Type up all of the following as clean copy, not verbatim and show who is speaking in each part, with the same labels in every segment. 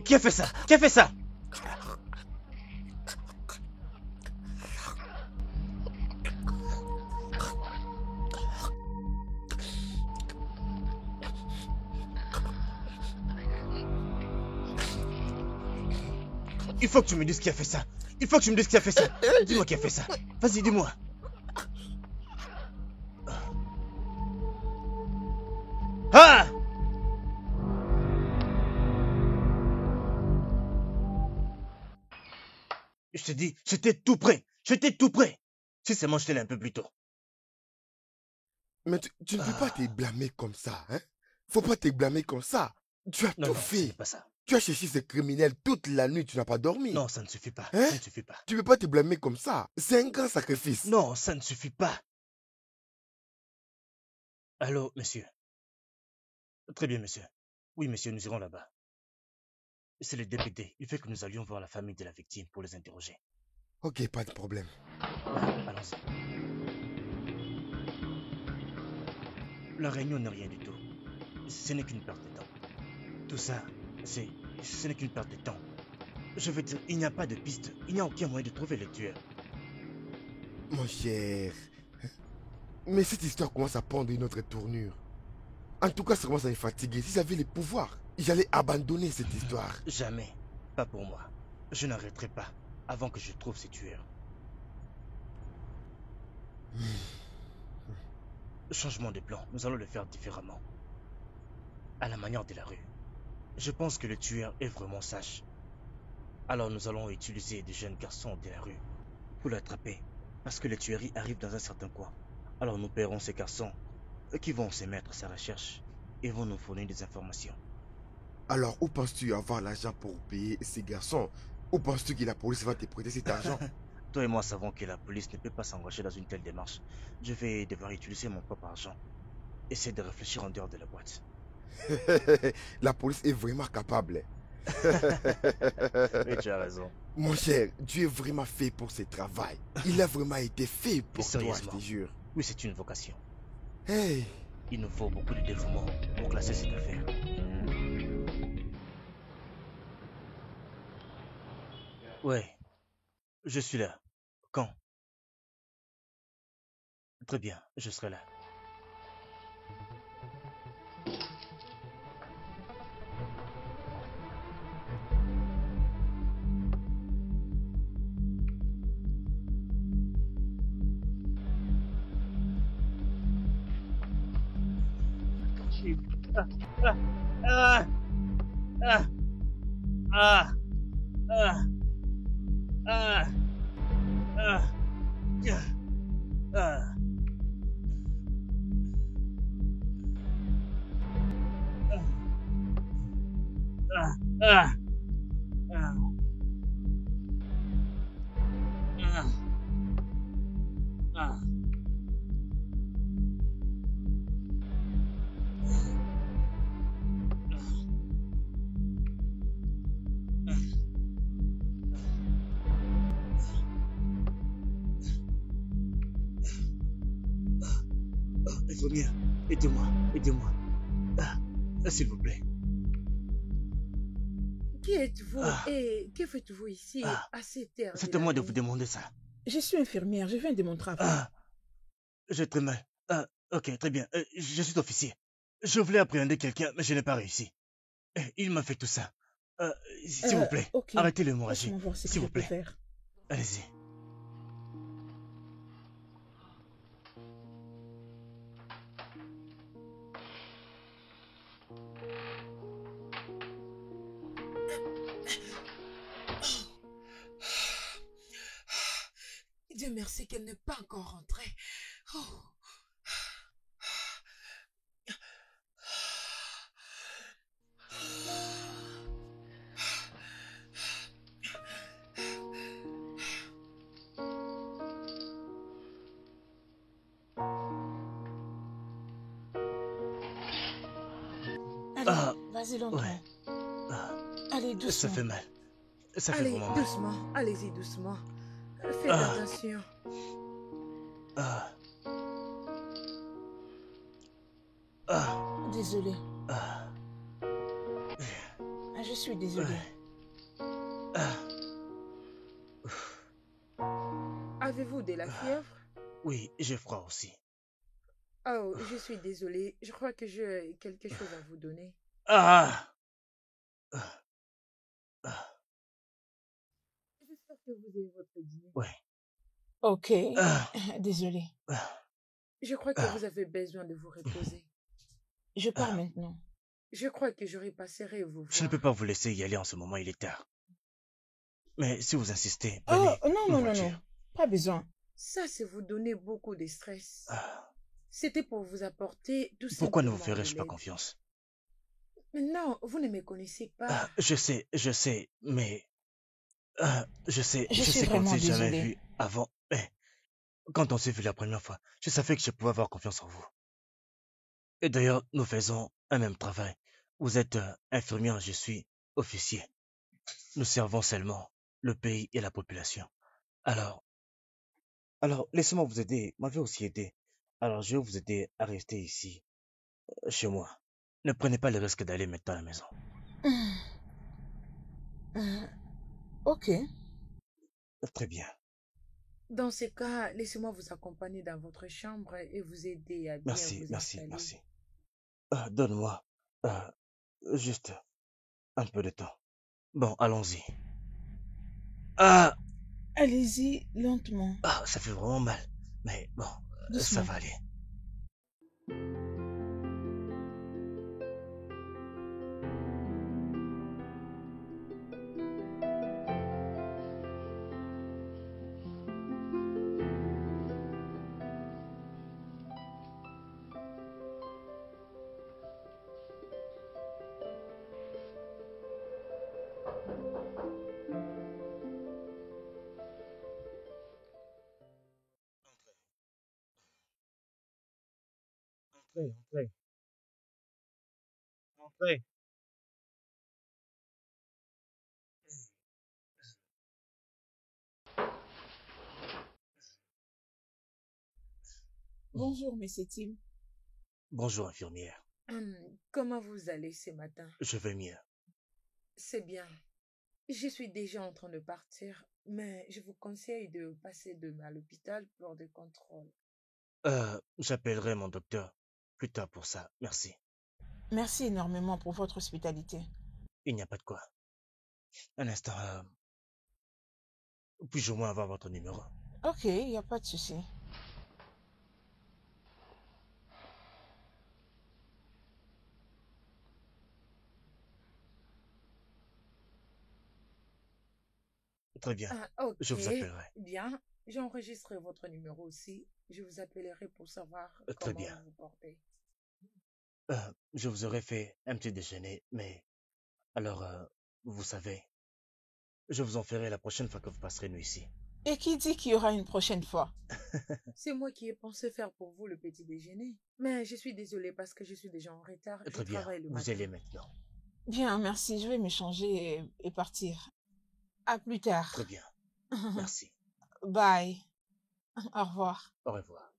Speaker 1: Qui a fait ça? Qui a fait ça? Il faut que tu me dises qui a fait ça. Il faut que tu me dises qui a fait ça. Dis-moi qui a fait ça. Vas-y, dis-moi. Ah! Je te dis, j'étais tout prêt. J'étais tout prêt. Si seulement je t'ai là un peu plus tôt.
Speaker 2: Mais tu ne peux pas te blâmer comme ça, hein? Faut pas te blâmer comme ça. Tu as
Speaker 1: Non,
Speaker 2: tout
Speaker 1: non, ce
Speaker 2: fait.
Speaker 1: n'est pas ça.
Speaker 2: Tu as cherché ces criminels toute la nuit, tu n'as pas dormi.
Speaker 1: Non, ça ne suffit pas.
Speaker 2: Hein?
Speaker 1: Ça ne suffit pas.
Speaker 2: Tu peux pas te blâmer comme ça. C'est un grand sacrifice.
Speaker 1: Non, ça ne suffit pas. Allô, monsieur. Très bien, monsieur. Oui, monsieur, nous irons là-bas. C'est le DPD. Il fait que nous allions voir la famille de la victime pour les interroger.
Speaker 2: Ok, pas de problème.
Speaker 1: Ouais, allons-y. La réunion n'est rien du tout. Ce n'est qu'une perte de temps. Tout ça, ce n'est qu'une perte de temps. Je veux dire, il n'y a pas de piste. Il n'y a aucun moyen de trouver le tueur.
Speaker 2: Mon cher. Mais cette histoire commence à prendre une autre tournure. En tout cas, ça commence à me fatiguer. Si j'avais les pouvoirs, j'allais abandonner cette histoire.
Speaker 1: Jamais. Pas pour moi. Je n'arrêterai pas avant que je trouve ces tueurs. Changement de plan, nous allons le faire différemment. À la manière de la rue. Je pense que le tueur est vraiment sage. Alors nous allons utiliser des jeunes garçons de la rue pour l'attraper. Parce que les tueries arrivent dans un certain coin. Alors nous paierons ces garçons qui vont se mettre à sa recherche et vont nous fournir des informations.
Speaker 2: Alors, où penses-tu avoir l'argent pour payer ces garçons? Où penses-tu que la police va te prêter cet argent?
Speaker 1: Toi et moi savons que la police ne peut pas s'engager dans une telle démarche. Je vais devoir utiliser mon propre argent. Essaie de réfléchir en dehors de la boîte.
Speaker 2: La police est vraiment capable.
Speaker 1: Oui, tu as raison.
Speaker 2: Mon cher, tu es vraiment fait pour ce travail. Il a vraiment été fait pour toi, je
Speaker 1: Sérieusement.
Speaker 2: te jure.
Speaker 1: Oui, c'est une vocation.
Speaker 2: Hey,
Speaker 1: Il nous faut beaucoup de dévouement pour classer cette affaire. Ouais, je suis là. Quand? Très bien, je serai là. Ah, ah, ah, ah, ah, ah, ah, ah, ah, ah, ah, ah. Infirmière, aidez-moi, aidez-moi. S'il vous plaît.
Speaker 3: Qui êtes-vous
Speaker 1: Ah.
Speaker 3: et que faites-vous ici à cette heure
Speaker 1: C'est
Speaker 3: de
Speaker 1: à
Speaker 3: la
Speaker 1: moi de
Speaker 3: nuit?
Speaker 1: vous demander ça.
Speaker 3: Je suis infirmière, je viens de mon travail.
Speaker 1: J'ai très mal. Ok, très bien. Je suis officier. Je voulais appréhender quelqu'un, mais je n'ai pas réussi. Il m'a fait tout ça. S'il vous plaît,
Speaker 3: ok.
Speaker 1: arrêtez l'hémorragie.
Speaker 3: Laisse-moi voir ce que
Speaker 1: S'il
Speaker 3: je
Speaker 1: vous
Speaker 3: peux
Speaker 1: plaît.
Speaker 3: faire.
Speaker 1: Allez-y.
Speaker 3: Dieu merci qu'elle n'est pas encore rentrée. Oh. Allez, vas-y lentement.
Speaker 1: Ouais.
Speaker 3: Allez, doucement.
Speaker 1: Ça fait mal. Ça fait
Speaker 3: Allez,
Speaker 1: vraiment mal.
Speaker 3: doucement. Allez-y, doucement. Faites
Speaker 1: Ah.
Speaker 3: attention.
Speaker 1: Ah.
Speaker 3: Désolé.
Speaker 1: Ah.
Speaker 3: Je suis désolée.
Speaker 1: Ah,
Speaker 3: Avez-vous de la fièvre?
Speaker 1: oui, j'ai froid aussi.
Speaker 3: Oh, je suis désolée. Je crois que j'ai quelque chose à vous donner.
Speaker 1: Ah, ah, ah,
Speaker 3: J'espère que vous avez votre dîner.
Speaker 1: ouais.
Speaker 3: Ok,
Speaker 1: Ah,
Speaker 3: désolée.
Speaker 1: ah,
Speaker 3: Je crois que
Speaker 1: ah,
Speaker 3: vous avez besoin de vous reposer. Je pars
Speaker 1: ah.
Speaker 3: maintenant. Je crois que je repasserai vous
Speaker 1: Je ne
Speaker 3: voir.
Speaker 1: peux pas vous laisser y aller en ce moment, il est tard. Mais si vous insistez,
Speaker 3: Oh,
Speaker 1: prenez
Speaker 3: non,
Speaker 1: une
Speaker 3: non, non, non.
Speaker 1: voiture.
Speaker 3: Pas besoin. Ça, c'est vous donner beaucoup de stress.
Speaker 1: Ah,
Speaker 3: C'était pour vous apporter tout
Speaker 1: pourquoi ne vous
Speaker 3: simplement de
Speaker 1: ferais-je pas
Speaker 3: l'aide.
Speaker 1: confiance?
Speaker 3: Mais non, vous ne me connaissez pas.
Speaker 1: Je sais, mais
Speaker 3: Je
Speaker 1: je
Speaker 3: suis
Speaker 1: sais qu'on ne
Speaker 3: vraiment
Speaker 1: s'est jamais
Speaker 3: désolée.
Speaker 1: vu avant. Mais quand on s'est vu la première fois, je savais que je pouvais avoir confiance en vous. Et d'ailleurs, nous faisons un même travail. Vous êtes infirmière, je suis officier. Nous servons seulement le pays et la population. Alors, laissez-moi vous aider. Vous m'avez aussi aidé. Alors, je vais vous aider à rester ici, chez moi. Ne prenez pas le risque d'aller maintenant à la maison.
Speaker 3: Ok.
Speaker 1: Très bien.
Speaker 3: Dans ce cas, laissez-moi vous accompagner dans votre chambre et vous aider à bien
Speaker 1: Merci,
Speaker 3: vous
Speaker 1: merci,
Speaker 3: installer.
Speaker 1: merci. Donne-moi euh, juste un peu de temps. Bon, allons-y. Ah,
Speaker 3: Allez-y lentement,
Speaker 1: ça fait vraiment mal. Mais bon, ça
Speaker 3: doucement.
Speaker 1: va aller. Entrez, entrez, entrez.
Speaker 3: Bonjour, Monsieur Tim.
Speaker 1: Bonjour, infirmière.
Speaker 3: Comment vous allez ce matin?
Speaker 1: Je vais mieux.
Speaker 3: C'est bien. Je suis déjà en train de partir, mais je vous conseille de passer demain à l'hôpital pour des contrôles.
Speaker 1: J'appellerai mon docteur plus tard pour ça. Merci.
Speaker 3: Merci énormément pour votre hospitalité.
Speaker 1: Il n'y a pas de quoi. Un instant, puis-je au moins avoir votre numéro?
Speaker 3: Ok, il n'y a pas de souci.
Speaker 1: Très bien.
Speaker 3: Ah,
Speaker 1: Je
Speaker 3: ok,
Speaker 1: vous appellerai.
Speaker 3: bien. J'enregistre votre numéro aussi. Je vous appellerai pour savoir
Speaker 1: Très
Speaker 3: comment
Speaker 1: bien.
Speaker 3: vous vous portez.
Speaker 1: Je vous aurais fait un petit déjeuner, mais alors, vous savez, je vous en ferai la prochaine fois que vous passerez nous ici.
Speaker 3: Et qui dit qu'il y aura une prochaine fois? C'est moi qui ai pensé faire pour vous le petit déjeuner. Mais je suis désolée parce que je suis déjà en retard. Je
Speaker 1: Très bien.
Speaker 3: travaille le
Speaker 1: Vous
Speaker 3: matin.
Speaker 1: allez maintenant.
Speaker 3: Bien, merci. Je vais me changer et partir. À plus tard.
Speaker 1: Très bien. Merci.
Speaker 3: Bye. Au revoir.
Speaker 1: Au revoir.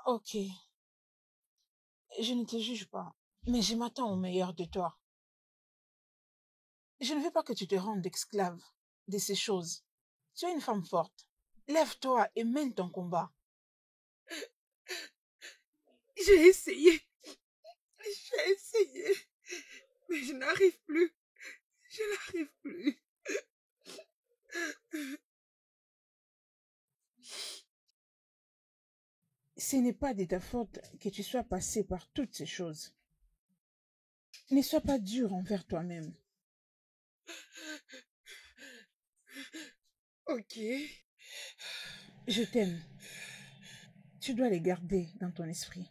Speaker 3: Ok. Je ne te juge pas. Mais je m'attends au meilleur de toi. Je ne veux pas que tu te rendes esclave de ces choses. Tu es une femme forte. Lève-toi et mène ton combat. J'ai essayé. J'ai essayé. Mais je n'arrive plus. Je n'arrive plus. Ce n'est pas de ta faute que tu sois passé par toutes ces choses. Ne sois pas dur envers toi-même. Ok. Je t'aime. Tu dois les garder dans ton esprit.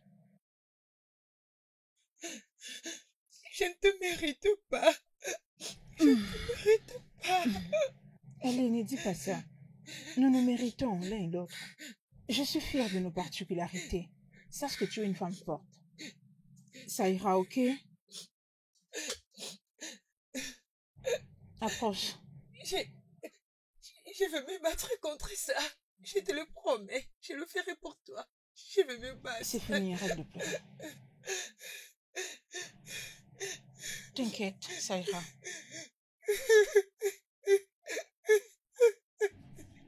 Speaker 3: Je ne te mérite pas. Je ne te mérite pas.
Speaker 4: Allez, ne dis pas ça. Nous nous méritons l'un et l'autre. Je suis fière de nos particularités. Sache que tu es une femme forte. Ça ira, ok? Approche.
Speaker 3: Je vais me battre contre ça. Je te le promets. Je le ferai pour toi. Je vais me battre.
Speaker 4: C'est fini, arrête de pleurer. T'inquiète, ça ira.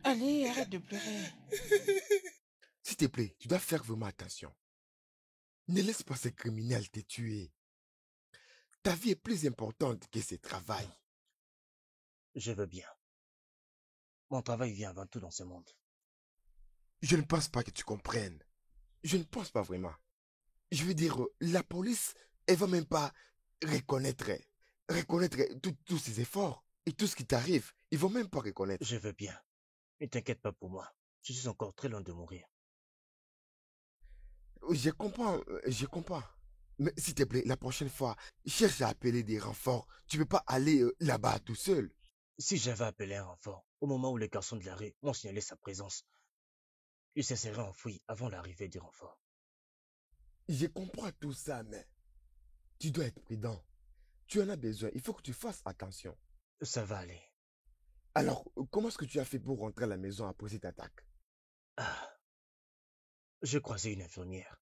Speaker 4: Allez, arrête de pleurer.
Speaker 2: S'il te plaît, tu dois faire vraiment attention. Ne laisse pas ces criminels te tuer. Ta vie est plus importante que ce travail.
Speaker 1: Je veux bien. Mon travail vient avant tout dans ce monde.
Speaker 2: Je ne pense pas que tu comprennes. Je ne pense pas vraiment. Je veux dire, la police, elle va même pas reconnaître tous ces efforts et tout ce qui t'arrive. Ils vont même pas reconnaître.
Speaker 1: Je veux bien. Ne t'inquiète pas pour moi. Je suis encore très loin de mourir.
Speaker 2: Je comprends. Mais s'il te plaît, la prochaine fois, cherche à appeler des renforts. Tu peux pas aller là-bas tout seul.
Speaker 1: Si j'avais appelé un renfort, au moment où les garçons de la rue m'ont signalé sa présence, il se serait enfoui avant l'arrivée du renfort.
Speaker 2: Je comprends tout ça, mais tu dois être prudent. Tu en as besoin. Il faut que tu fasses attention.
Speaker 1: Ça va aller.
Speaker 2: Alors, comment est-ce que tu as fait pour rentrer à la maison après cette attaque?
Speaker 1: Ah, j'ai croisé une infirmière.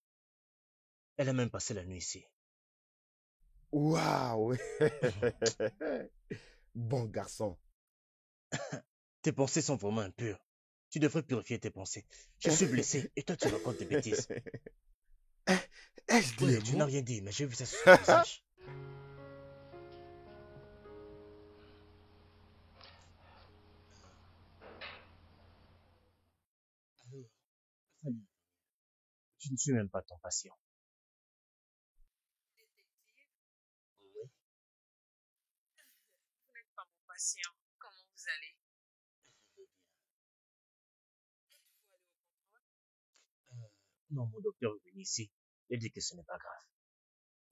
Speaker 1: Elle a même passé la nuit ici.
Speaker 2: Waouh! Bon garçon.
Speaker 1: Tes pensées sont vraiment impures. Tu devrais purifier tes pensées. Je suis blessé et toi tu racontes des bêtises.
Speaker 2: Ai-je dit
Speaker 1: Oui,
Speaker 2: un
Speaker 1: tu
Speaker 2: mot?
Speaker 1: n'as rien dit, mais j'ai vu ça sur ton visage. Tu ne suis même pas ton patient. Oui.
Speaker 3: Vous n'êtes pas mon patient. Comment vous allez?
Speaker 1: Non, mon docteur est venu ici. Il dit que ce n'est pas grave.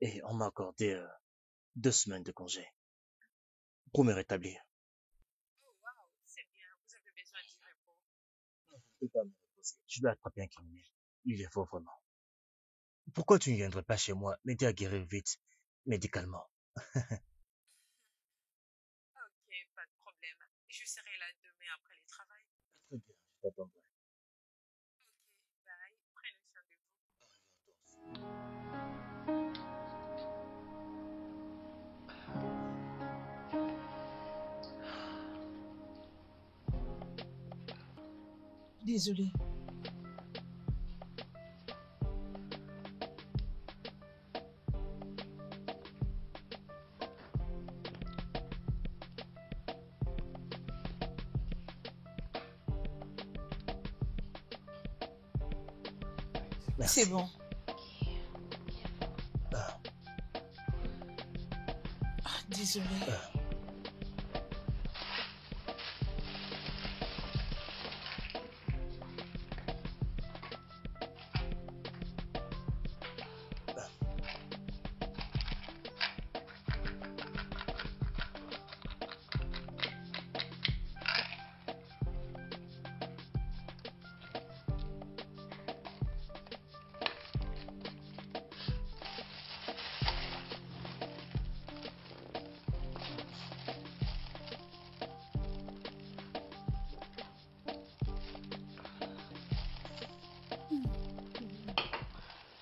Speaker 1: Et on m'a accordé 2 semaines de congé pour me rétablir.
Speaker 3: Oh, wow, c'est bien. Vous avez besoin du repos.
Speaker 1: Je ne peux pas me reposer. Je dois attraper un criminel. Il est fort vraiment. Pourquoi tu ne viendrais pas chez moi m'aider à guérir vite, médicalement?
Speaker 3: Ok, pas de problème. Je serai là demain après le travail.
Speaker 1: Très bien, je t'attendrai.
Speaker 3: Ok, bye. Prenez soin de vous.
Speaker 4: Désolée.
Speaker 1: Merci.
Speaker 4: C'est bon.
Speaker 1: Ah,
Speaker 4: Désolée.
Speaker 1: ah.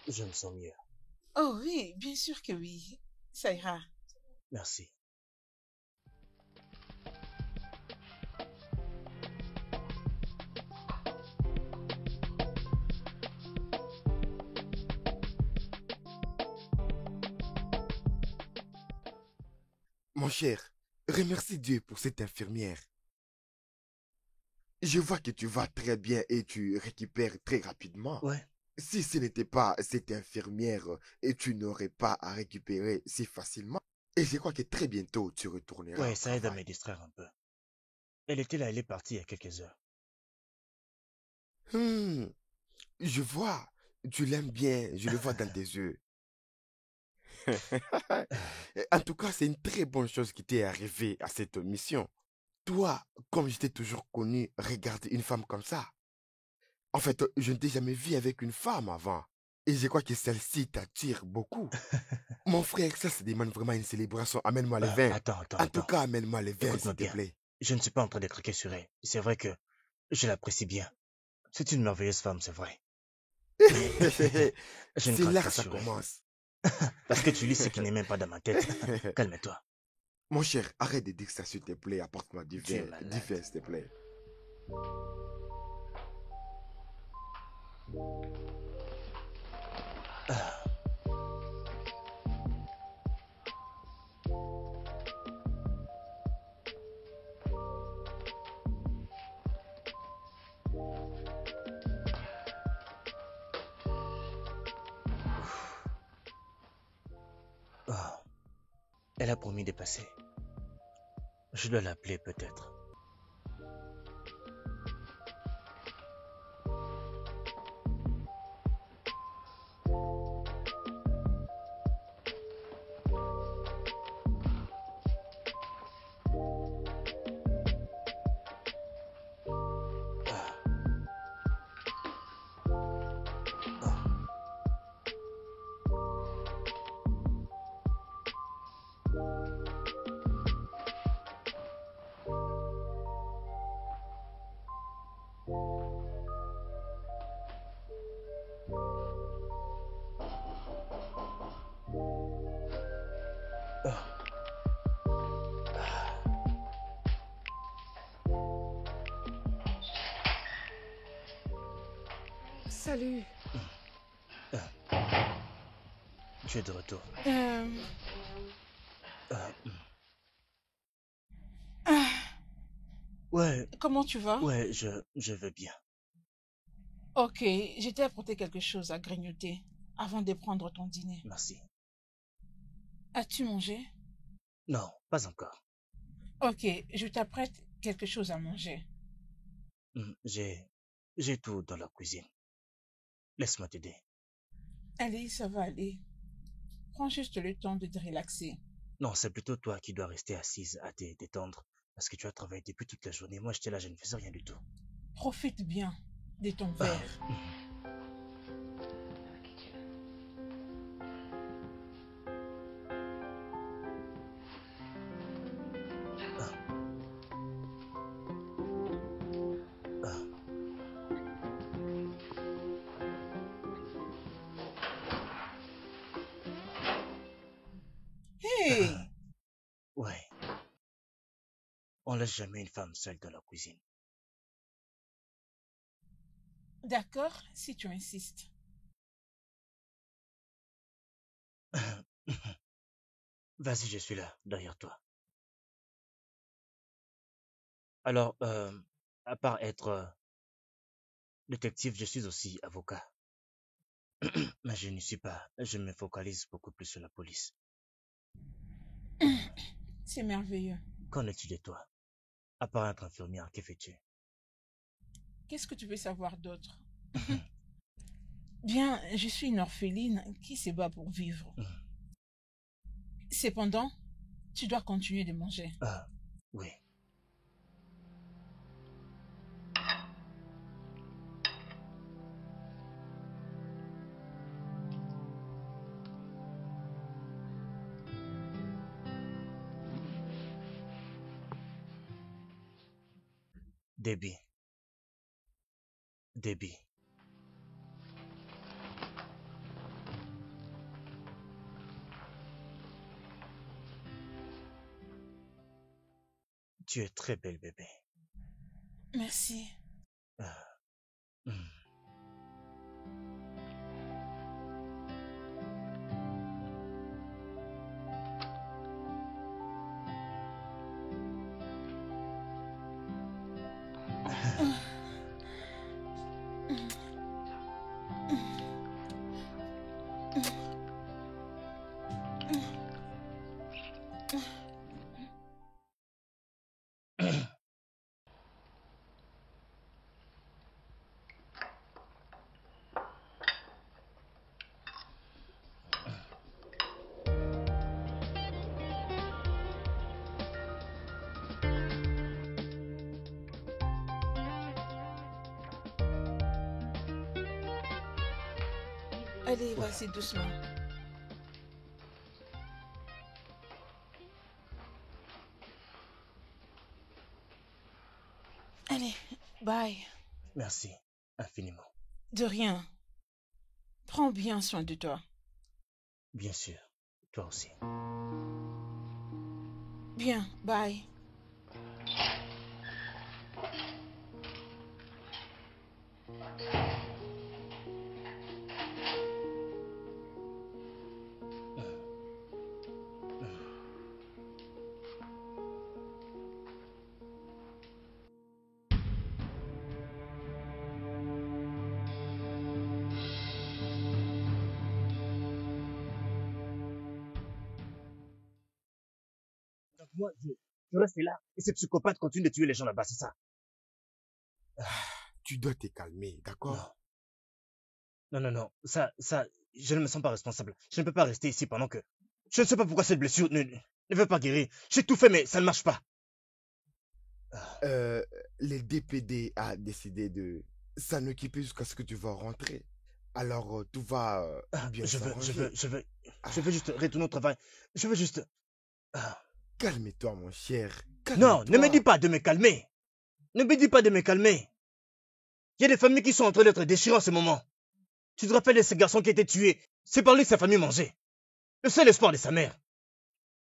Speaker 1: Je me sens mieux.
Speaker 4: Oh oui, bien sûr que oui. Ça ira.
Speaker 1: Merci.
Speaker 2: Mon cher, remercie Dieu pour cette infirmière. Je vois que tu vas très bien et tu récupères très rapidement.
Speaker 1: Ouais,
Speaker 2: Si ce n'était pas cette infirmière, et tu n'aurais pas à récupérer si facilement. Et je crois que très bientôt tu retourneras
Speaker 1: ouais,
Speaker 2: au
Speaker 1: ça aide à me
Speaker 2: travail.
Speaker 1: distraire un peu. Elle était là, elle est partie il y a quelques heures.
Speaker 2: Je vois, tu l'aimes bien, je le vois dans tes yeux. En tout cas, c'est une très bonne chose qui t'est arrivée à cette mission. Toi, comme je t'ai toujours connu, regarder une femme comme ça. En fait, je ne t'ai jamais vu avec une femme avant. Et je crois que celle-ci t'attire beaucoup. Mon frère, ça se demande vraiment une célébration. Amène-moi les vins.
Speaker 1: Attends, attends,
Speaker 2: En tout
Speaker 1: attends.
Speaker 2: cas, amène-moi les vins,
Speaker 1: Écoute-moi
Speaker 2: s'il te
Speaker 1: bien.
Speaker 2: plaît.
Speaker 1: Je ne suis pas en train de craquer sur elle. C'est vrai que je l'apprécie bien. C'est une merveilleuse femme, c'est vrai. Mais je ne
Speaker 2: C'est
Speaker 1: craque
Speaker 2: là que
Speaker 1: pas
Speaker 2: ça
Speaker 1: sur elle.
Speaker 2: commence.
Speaker 1: Parce que tu lis ce qui n'est même pas dans ma tête. Calme-toi.
Speaker 2: Mon cher, arrête de dire ça, s'il te plaît. Apporte-moi du
Speaker 1: Tu es
Speaker 2: vin. Du
Speaker 1: malade.
Speaker 2: vin, s'il te plaît.
Speaker 1: Ah, ouf. Ah, elle a promis de passer. Je dois l'appeler peut-être. Ah, ah, ah, ah.
Speaker 3: Salut.
Speaker 1: Ah, tu es de retour.
Speaker 4: Euh,
Speaker 1: Ah,
Speaker 4: ah,
Speaker 1: ouais,
Speaker 4: comment tu vas?
Speaker 1: ouais, je veux bien.
Speaker 4: Ok, je t'ai apporté quelque chose à grignoter avant de prendre ton dîner.
Speaker 1: Merci.
Speaker 4: As-tu mangé?
Speaker 1: Non, pas encore.
Speaker 4: Ok, je t'apprête quelque chose à manger.
Speaker 1: J'ai tout dans la cuisine. Laisse-moi t'aider.
Speaker 4: Allez, ça va aller. Prends juste le temps de te relaxer.
Speaker 1: Non, c'est plutôt toi qui dois rester assise à te détendre parce que tu as travaillé depuis toute la journée. Moi, j'étais là, je ne faisais rien du tout.
Speaker 4: Profite bien de ton
Speaker 1: Ah,
Speaker 4: verre.
Speaker 1: ah, ah, ah.
Speaker 4: Hey!
Speaker 1: Ouais, on laisse jamais une femme seule dans la cuisine.
Speaker 4: D'accord, si tu insistes.
Speaker 1: Vas-y, je suis là, derrière toi. Alors, à part être détective, je suis aussi avocat. Mais je n'y suis pas. Je me focalise beaucoup plus sur la police.
Speaker 4: C'est merveilleux.
Speaker 1: Qu'en es-tu de toi? À part être infirmière, que fais-tu?
Speaker 4: Qu'est-ce que tu veux savoir d'autre? Bien, je suis une orpheline qui se bat pour vivre. Cependant, tu dois continuer de manger.
Speaker 1: Ah, oui. Debbie, Debbie, tu es très belle, bébé.
Speaker 4: Merci.
Speaker 1: Ah, hmm.
Speaker 4: Allez,
Speaker 1: Oula.
Speaker 4: vas-y, doucement. Allez, bye.
Speaker 1: Merci infiniment.
Speaker 4: De rien. Prends bien soin de toi.
Speaker 1: Bien sûr. Toi aussi.
Speaker 4: Bien, bye.
Speaker 1: Donc moi, je reste là. Et ces psychopathes continuent de tuer les gens là-bas, c'est ça?
Speaker 2: Tu dois te calmer,
Speaker 1: Non.
Speaker 2: d'accord?
Speaker 1: Non. Ça, je ne me sens pas responsable. Je ne peux pas rester ici pendant que... Je ne sais pas pourquoi cette blessure ne veut pas guérir. J'ai tout fait, mais ça ne marche pas.
Speaker 2: Euh, les DPD a décidé de s'en occuper jusqu'à ce que tu vas rentrer. Alors, tout va bien
Speaker 1: Je
Speaker 2: s'arranger.
Speaker 1: veux juste retourner au travail. Je veux juste...
Speaker 2: Calme-toi, mon cher.
Speaker 1: Non, ne me dis
Speaker 2: Calme-toi.
Speaker 1: pas de me calmer. Ne me dis pas de me calmer. Il y a des familles qui sont en train d'être déchirées en ce moment. Tu te rappelles de ce garçon qui a été tué? C'est par lui que sa famille mangeait. Le seul espoir de sa mère.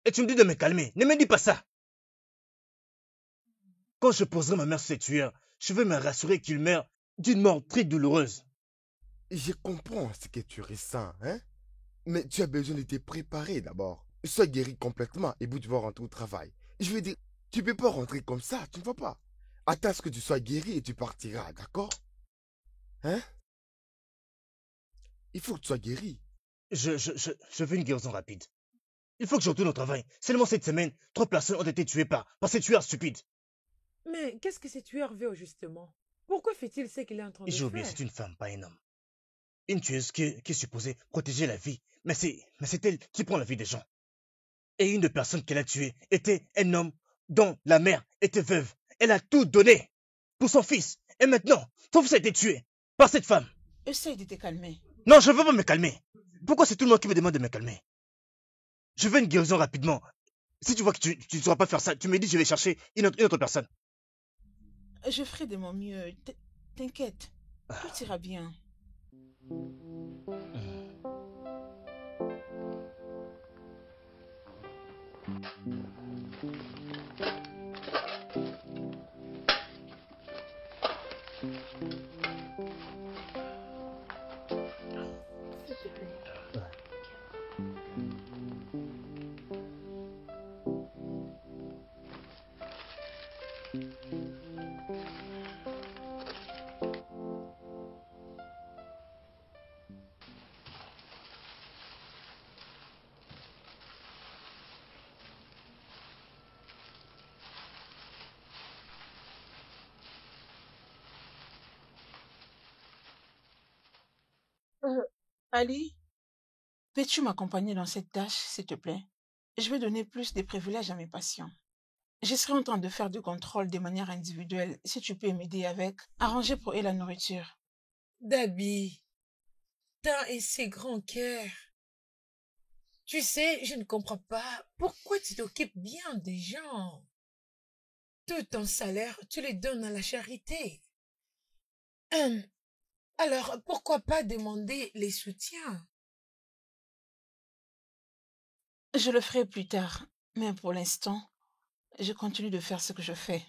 Speaker 1: Et tu me dis de me calmer. Ne me dis pas ça. Quand je poserai ma mère sur ces tueurs, je veux me rassurer qu'il meurt d'une mort très douloureuse.
Speaker 2: Je comprends ce que tu ressens, hein? Mais tu as besoin de te préparer d'abord. Sois guéri complètement et puis tu vas rentrer au travail. Je veux dire, tu peux pas rentrer comme ça, tu ne vas pas. Attends à ce que tu sois guéri et tu partiras, d'accord? Hein? Il faut que tu sois guéri.
Speaker 1: Je veux une guérison rapide. Il faut que je retourne au travail. Seulement cette semaine, 3 personnes ont été tuées par ces tueurs stupides.
Speaker 3: Mais qu'est-ce que ce tueur veut justement? Pourquoi fait-il ce qu'il est en train de
Speaker 1: J'ai oublié,
Speaker 3: faire?
Speaker 1: c'est une femme, pas un homme. Une tueuse qui est supposée protéger la vie. Mais c'est elle qui prend la vie des gens. Et une des personnes qu'elle a tuées était un homme dont la mère était veuve. Elle a tout donné pour son fils. Et maintenant, ton fils a été tué par cette femme.
Speaker 4: Essaye de te calmer.
Speaker 1: Non, je ne veux pas me calmer. Pourquoi c'est tout le monde qui me demande de me calmer? Je veux une guérison rapidement. Si tu vois que tu ne sauras pas faire ça, tu me dis je vais chercher une autre personne.
Speaker 4: Je ferai de mon mieux. T'inquiète. Tout ira bien. S'il te plaît. Ali, peux-tu m'accompagner dans cette tâche, s'il te plaît? Je vais donner plus de privilèges à mes patients. Je serai en train de faire du contrôle de manière individuelle. Si tu peux m'aider avec, arranger pour eux la nourriture.
Speaker 3: Dabi, t'as et ces grands cœurs. Tu sais, je ne comprends pas pourquoi tu t'occupes bien des gens. Tout ton salaire, tu les donnes à la charité. Hum, Alors, pourquoi pas demander les soutiens?
Speaker 4: Je le ferai plus tard, mais pour l'instant, je continue de faire ce que je fais.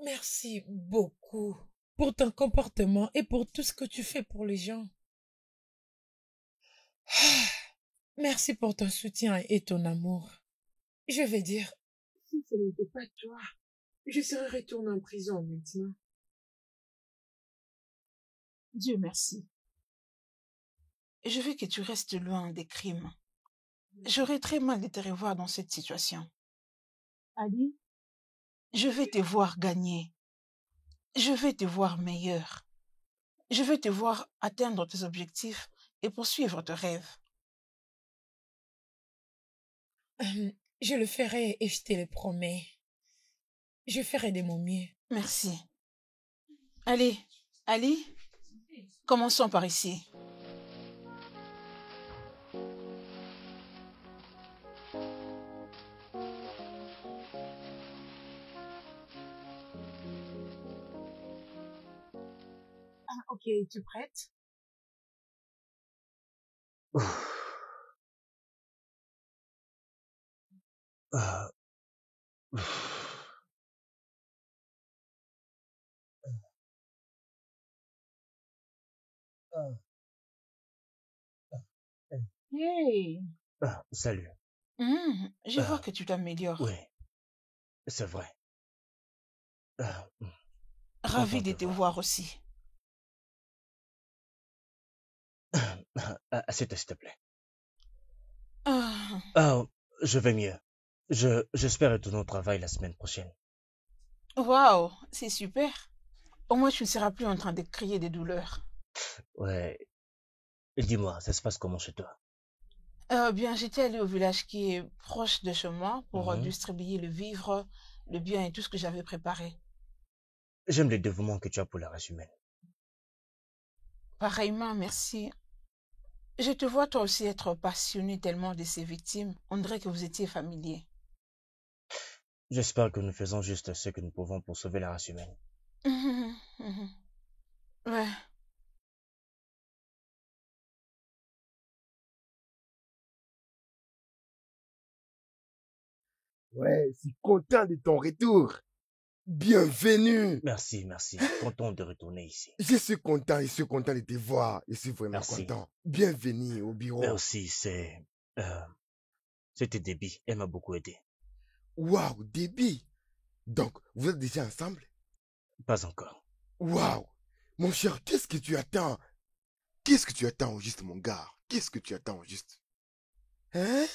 Speaker 3: Merci beaucoup pour ton comportement et pour tout ce que tu fais pour les gens. Merci pour ton soutien et ton amour. Je vais dire, si ce n'était pas toi, je serais retournée en prison maintenant.
Speaker 4: Dieu merci. Je veux que tu restes loin des crimes. J'aurais très mal de te revoir dans cette situation. Ali, je vais te voir gagner. Je vais te voir meilleur. Je veux te voir atteindre tes objectifs et poursuivre tes rêves.
Speaker 3: Je le ferai et je te le promets. Je ferai de mon mieux.
Speaker 4: Merci. Allez, Ali, commençons par ici. Ok, tu es prête?
Speaker 1: Ouf. Ah, ouf. Ah, ah, eh.
Speaker 4: Hey!
Speaker 1: Ah, salut.
Speaker 4: Je vois que tu t'améliores.
Speaker 1: Oui, c'est vrai. Ah,
Speaker 4: Ravi
Speaker 1: content
Speaker 4: de
Speaker 1: de te
Speaker 4: te
Speaker 1: voir.
Speaker 4: voir aussi.
Speaker 1: Assieds-toi, s'il te plaît.
Speaker 4: Ah,
Speaker 1: Ah, je vais mieux. J'espère retourner au travail la semaine prochaine.
Speaker 4: waouh, c'est super. Au moins, tu ne seras plus en train de crier de douleur.
Speaker 1: Ouais. Et dis-moi, ça se passe comment chez toi?
Speaker 4: Bien, j'étais allée au village qui est proche de chez moi pour
Speaker 1: Mhm.
Speaker 4: distribuer le vivre, le bien et tout ce que j'avais préparé.
Speaker 1: J'aime le dévouement que tu as pour la race humaine.
Speaker 4: Pareillement, merci. Je te vois toi aussi être passionné tellement de ces victimes. On dirait que vous étiez familier.
Speaker 1: J'espère que nous faisons juste ce que nous pouvons pour sauver la race humaine.
Speaker 4: Mhm, mhm. Ouais.
Speaker 2: Ouais, je suis content de ton retour. Bienvenue.
Speaker 1: Merci, merci. Content de retourner ici.
Speaker 2: Je suis content de te voir. Je suis vraiment
Speaker 1: Merci.
Speaker 2: content. Bienvenue au bureau.
Speaker 1: Merci, c'était Debbie. Elle m'a beaucoup aidé.
Speaker 2: Waouh, Déby. Donc, vous êtes déjà ensemble?
Speaker 1: Pas encore.
Speaker 2: Waouh. Mon cher, qu'est-ce que tu attends? Qu'est-ce que tu attends au juste, mon gars? Qu'est-ce que tu attends au juste? Hein?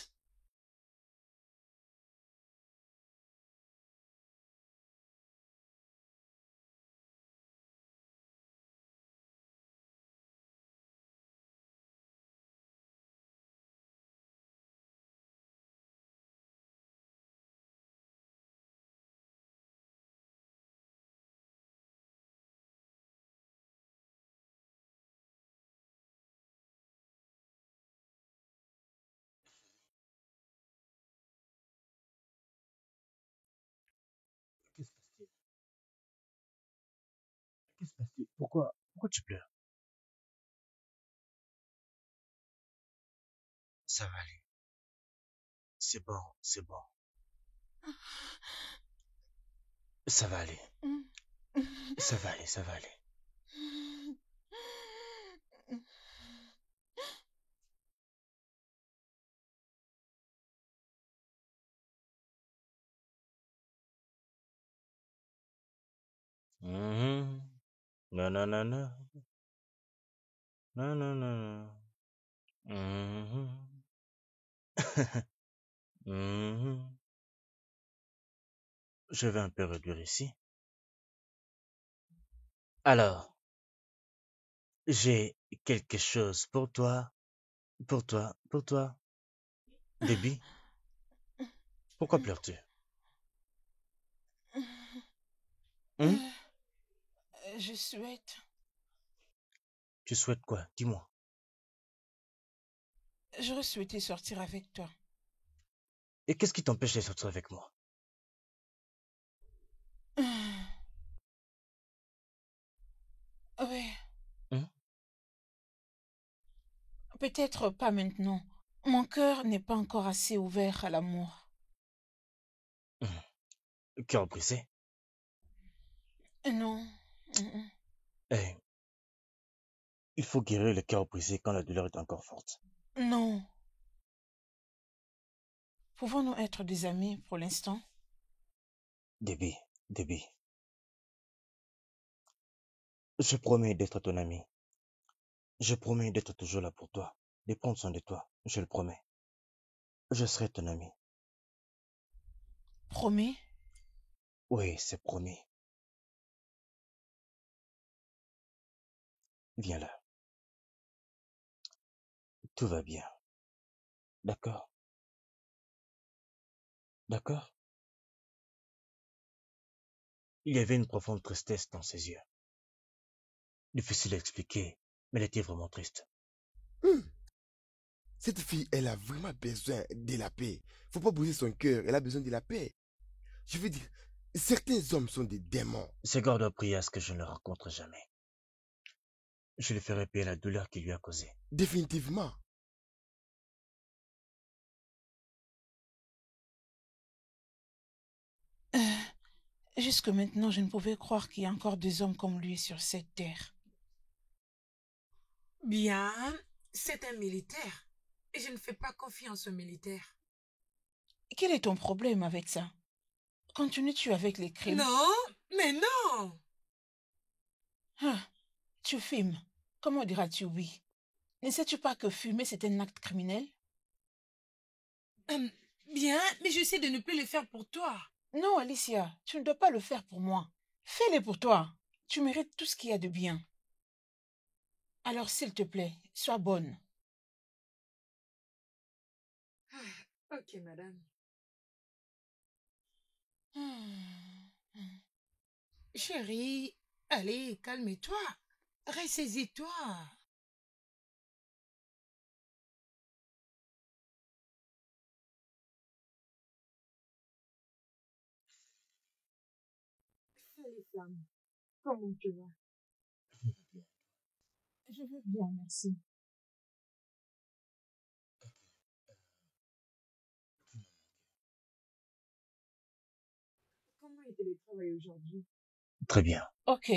Speaker 1: Qu'est-ce qui se passe-t-il? Qu'est-ce qui se passe-t-il? Pourquoi tu pleures? Ça va aller. C'est bon, c'est bon. Ça va aller. Ça va aller, ça va aller. Mhm. Non, non, non, non. Non, non, non, non. Mhm. Mhm. Je vais un peu réduire ici. Alors, j'ai quelque chose pour toi, pour toi, pour toi. Déby, pourquoi pleures-tu? Hein?
Speaker 4: Je souhaite.
Speaker 1: Tu souhaites quoi? Dis-moi.
Speaker 4: J'aurais souhaité sortir avec toi.
Speaker 1: Et qu'est-ce qui t'empêche de sortir avec moi?
Speaker 4: Ouais,
Speaker 1: Hein?
Speaker 4: peut-être pas maintenant. Mon cœur n'est pas encore assez ouvert à l'amour.
Speaker 1: Cœur brisé?
Speaker 4: Non. Mm,
Speaker 1: Eh, il faut guérir le cœur brisé quand la douleur est encore forte.
Speaker 4: non. Pouvons-nous être des amis pour l'instant?
Speaker 1: Déby, Déby, je promets d'être ton ami. Je promets d'être toujours là pour toi, de prendre soin de toi. Je le promets. Je serai ton ami.
Speaker 4: Promis?
Speaker 1: Oui, c'est promis. Viens là. Tout va bien. D'accord? D'accord? Il y avait une profonde tristesse dans ses yeux. Difficile à expliquer, mais elle était vraiment triste.
Speaker 2: Hum, Cette fille, elle a vraiment besoin de la paix. Faut pas briser son cœur. Elle a besoin de la paix. Je veux dire, certains hommes sont des démons.
Speaker 1: Ce gars doit prier à ce que je ne le rencontre jamais. Je lui ferai payer la douleur qu'il lui a causée.
Speaker 2: Définitivement.
Speaker 4: Euh, Jusque maintenant, je ne pouvais croire qu'il y a encore des hommes comme lui sur cette terre.
Speaker 3: Bien, c'est un militaire. Et je ne fais pas confiance aux militaires.
Speaker 4: Quel est ton problème avec ça? Continues-tu avec les crimes?
Speaker 3: Non, mais non.
Speaker 4: Ah, tu fumes. Comment diras-tu oui? Ne sais-tu pas que fumer, c'est un acte criminel?
Speaker 3: Bien, mais j'essaie de ne plus le faire pour toi.
Speaker 4: Non, Alicia, tu ne dois pas le faire pour moi. Fais-le pour toi. Tu mérites tout ce qu'il y a de bien. Alors, s'il te plaît, sois bonne.
Speaker 3: Ok, madame. Chérie, allez, calme-toi. Ressaisis-toi. Salut, femme. Comment tu vas?
Speaker 4: Je veux bien, merci.
Speaker 3: Comment était le travail aujourd'hui?
Speaker 1: Très bien.
Speaker 4: Ok.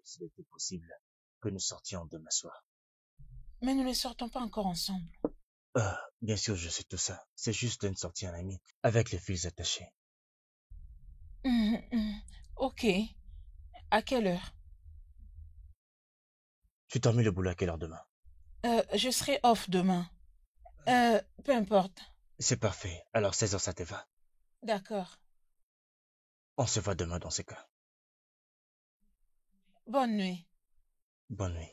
Speaker 1: S'il était possible que nous sortions demain soir.
Speaker 4: Mais nous ne sortons pas encore ensemble.
Speaker 1: Bien sûr, je sais tout ça. C'est juste une sortie en ami, avec les fils attachés.
Speaker 4: Ok. À quelle heure?
Speaker 1: Tu termines le boulot à quelle heure demain?
Speaker 4: Je serai off demain. Peu importe.
Speaker 1: C'est parfait. Alors 16h, ça te va?
Speaker 4: D'accord.
Speaker 1: On se voit demain dans ces cas.
Speaker 4: Bonne nuit.
Speaker 1: Bonne nuit.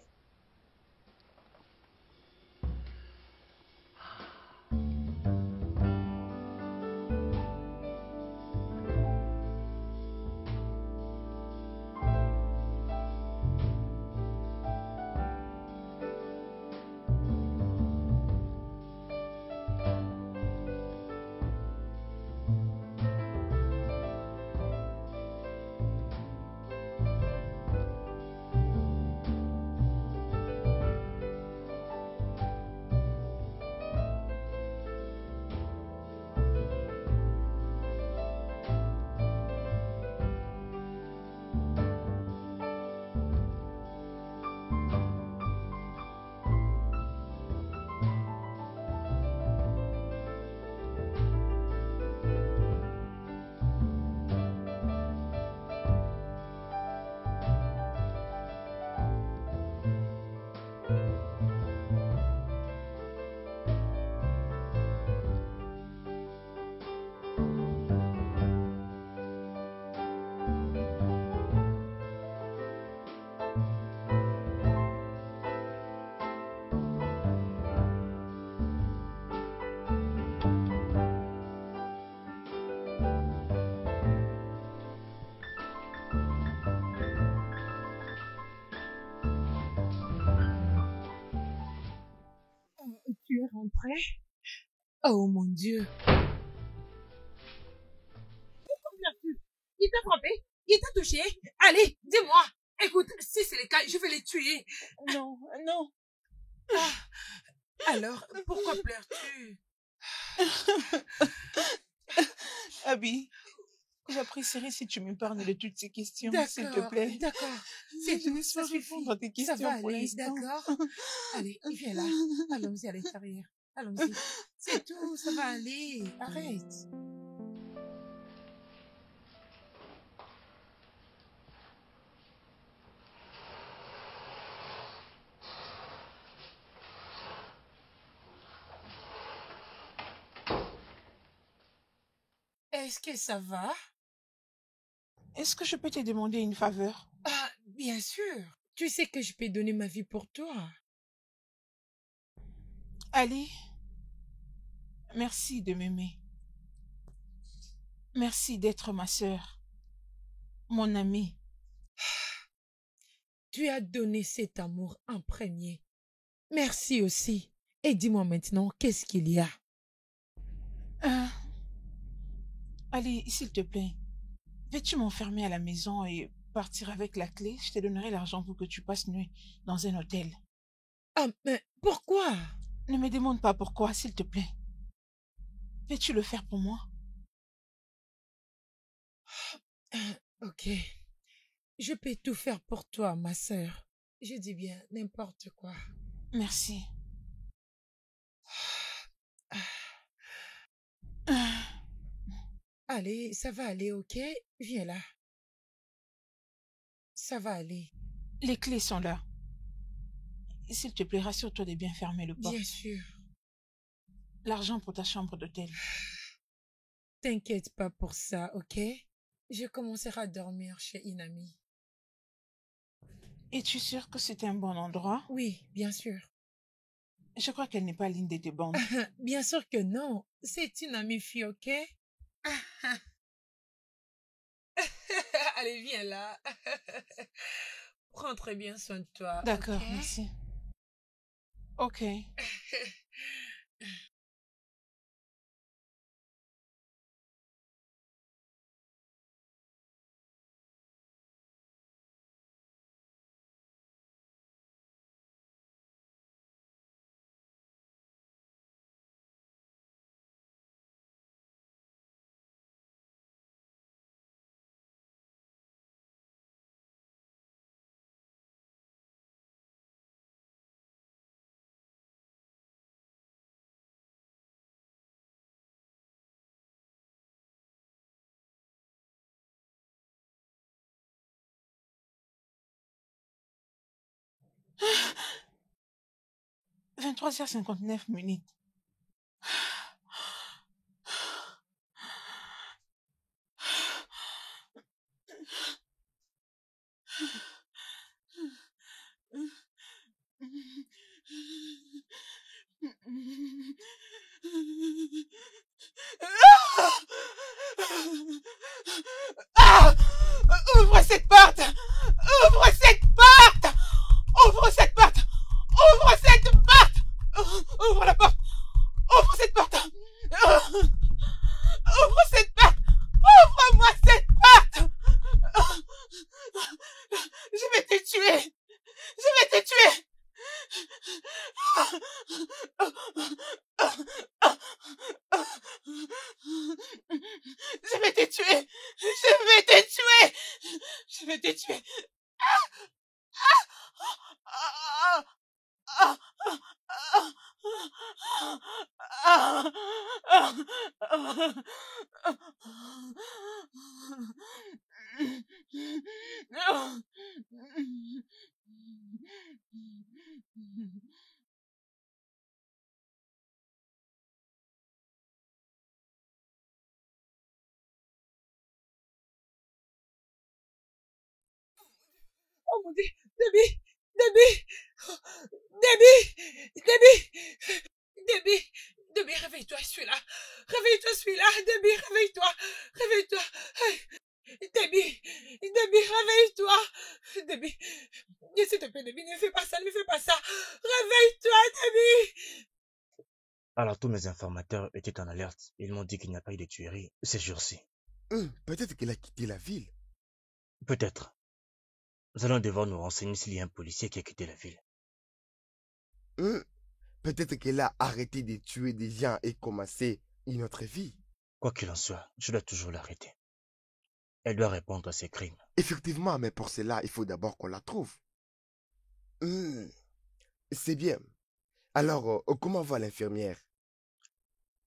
Speaker 3: Tu es rentré? Oh mon Dieu. Il t'a frappé? Il t'a touché? Allez, dis-moi. Écoute, si c'est le cas, je vais les tuer.
Speaker 4: Non, non.
Speaker 3: Alors, pourquoi pleures-tu?
Speaker 4: Abby, j'apprécierais si tu me parles de toutes ces questions, s'il te
Speaker 3: D'accord,
Speaker 4: plaît.
Speaker 3: d'accord.
Speaker 4: Je ne sais
Speaker 3: Ça
Speaker 4: pas
Speaker 3: suffit.
Speaker 4: répondre à tes
Speaker 3: Ça
Speaker 4: questions
Speaker 3: va
Speaker 4: pour
Speaker 3: aller,
Speaker 4: l'instant.
Speaker 3: d'accord? Allez, viens là. Allons-y à l'intérieur. Allons-y. C'est tout, ça va aller. Arrête. Est-ce que ça va?
Speaker 4: Est-ce que je peux te demander une faveur?
Speaker 3: Ah, bien sûr. Tu sais que je peux donner ma vie pour toi.
Speaker 4: Ali, merci de m'aimer. Merci d'être ma sœur, mon amie.
Speaker 3: Tu as donné cet amour en premier. Merci aussi. Et dis-moi maintenant, qu'est-ce qu'il y a?
Speaker 4: Ali, s'il te plaît, veux-tu m'enfermer à la maison et partir avec la clé, je te donnerai l'argent pour que tu passes nuit dans un hôtel.
Speaker 3: Ah, mais pourquoi?
Speaker 4: Ne me demande pas pourquoi, s'il te plaît. Peux-tu le faire pour moi?
Speaker 3: Ok. Je peux tout faire pour toi, ma sœur. Je dis bien n'importe quoi.
Speaker 4: Merci.
Speaker 3: Allez, ça va aller, ok? Viens là. Ça va aller.
Speaker 4: Les clés sont là. S'il te plaît, rassure-toi de bien fermer le porte.
Speaker 3: Bien sûr.
Speaker 4: L'argent pour ta chambre d'hôtel.
Speaker 3: T'inquiète pas pour ça, ok? Je commencerai à dormir chez une amie.
Speaker 4: Es-tu sûr que c'est un bon endroit?
Speaker 3: Oui, bien sûr.
Speaker 4: Je crois qu'elle n'est pas l'une de tes bandes.
Speaker 3: Bien sûr que non. C'est une amie fille, ok? Allez, viens là. Prends très bien soin de toi.
Speaker 4: D'accord,
Speaker 3: ok?
Speaker 4: merci. Ok. 23h59. Ah! Ouvre cette porte! Ouvre cette porte! Ouvre cette porte! Ouvre cette porte! Ouvre la porte! Ouvre cette porte! Ouvre cette porte! Ouvre-moi cette porte! Je vais te tuer! Je vais te tuer! Je vais te tuer! Je vais te tuer! Je vais te tuer!
Speaker 3: Oh mon Dieu, Debbie, Debbie, Debbie, Debbie, Debbie, Debbie, réveille-toi, je suis là. Réveille-toi, je suis là. Debbie, réveille-toi, réveille-toi. Debbie, Debbie, réveille-toi. Debbie, s'il te plaît, Debbie, ne fais pas ça, ne fais pas ça. Réveille-toi, Debbie.
Speaker 1: Alors tous mes informateurs étaient en alerte. Ils m'ont dit qu'il n'y a pas eu de tuerie ces jours-ci.
Speaker 2: Peut-être qu'elle a quitté la ville.
Speaker 1: Peut-être. Nous allons devoir nous renseigner s'il y a un policier qui a quitté la ville.
Speaker 2: Peut-être qu'elle a arrêté de tuer des gens et commencé une autre vie.
Speaker 1: Quoi qu'il en soit, je dois toujours l'arrêter. Elle doit répondre à ses crimes.
Speaker 2: Effectivement, mais pour cela, il faut d'abord qu'on la trouve. C'est bien. Alors, comment va l'infirmière?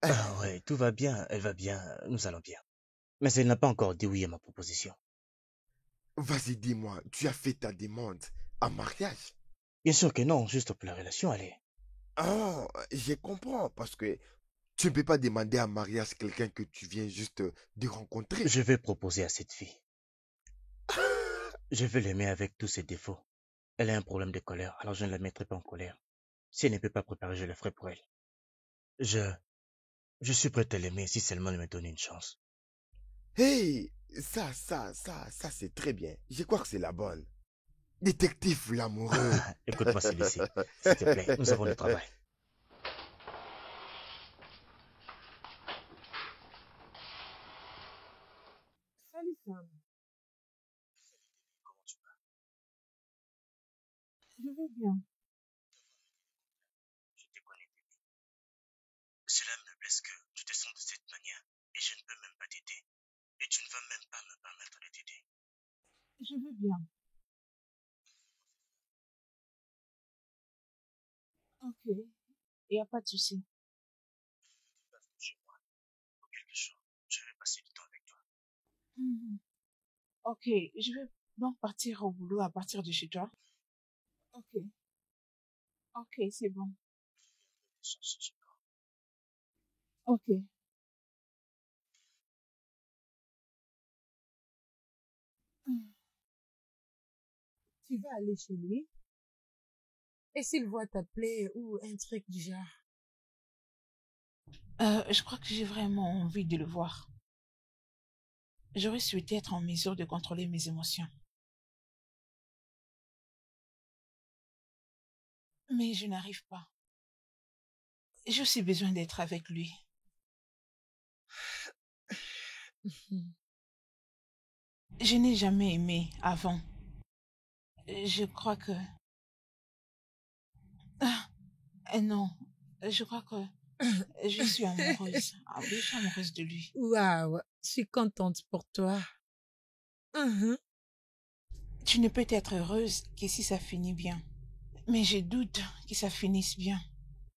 Speaker 1: Ah ouais, tout va bien, elle va bien, nous allons bien. Mais elle n'a pas encore dit oui à ma proposition.
Speaker 2: Vas-y, dis-moi, tu as fait ta demande en mariage?
Speaker 1: Bien sûr que non, juste pour la relation, allez.
Speaker 2: Ah, je comprends, parce que tu ne peux pas demander en mariage quelqu'un que tu viens juste de rencontrer.
Speaker 1: Je vais proposer à cette fille. Je vais l'aimer avec tous ses défauts. Elle a un problème de colère, alors je ne la mettrai pas en colère. Si elle ne peut pas préparer, je le ferai pour elle. Je suis prêt à l'aimer si seulement elle me donne une chance.
Speaker 2: Hey, ça, c'est très bien. Je crois que c'est la bonne. Détective l'amoureux.
Speaker 1: Écoute-moi, Célicie, s'il te plaît, nous avons du travail.
Speaker 3: Salut, Sam.
Speaker 4: Je vais bien.
Speaker 1: Je te connais. Cela me blesse que tu te sens de cette manière et je ne peux même pas t'aider. Et tu ne vas même pas me permettre de t'aider.
Speaker 4: Je vais bien. Ok. Il n'y a pas de souci.
Speaker 1: Passe chez moi pour quelque chose. Je vais passer du temps avec toi.
Speaker 4: Mhm. Ok, je vais donc partir au boulot à partir de chez toi. Ok. Ok, c'est bon. Ok. Hmm. Tu vas aller chez lui et s'il voit t'appeler ou un truc du genre. Je crois que j'ai vraiment envie de le voir. J'aurais souhaité être en mesure de contrôler mes émotions. Mais je n'arrive pas. J'ai aussi besoin d'être avec lui. Mhm. Je n'ai jamais aimé avant. Je crois que... Non, je crois que je suis amoureuse. Ah oui, je suis amoureuse de lui.
Speaker 3: Waouh, je suis contente pour toi. Mhm.
Speaker 4: Tu ne peux être heureuse que si ça finit bien. Mais je doute que ça finisse bien.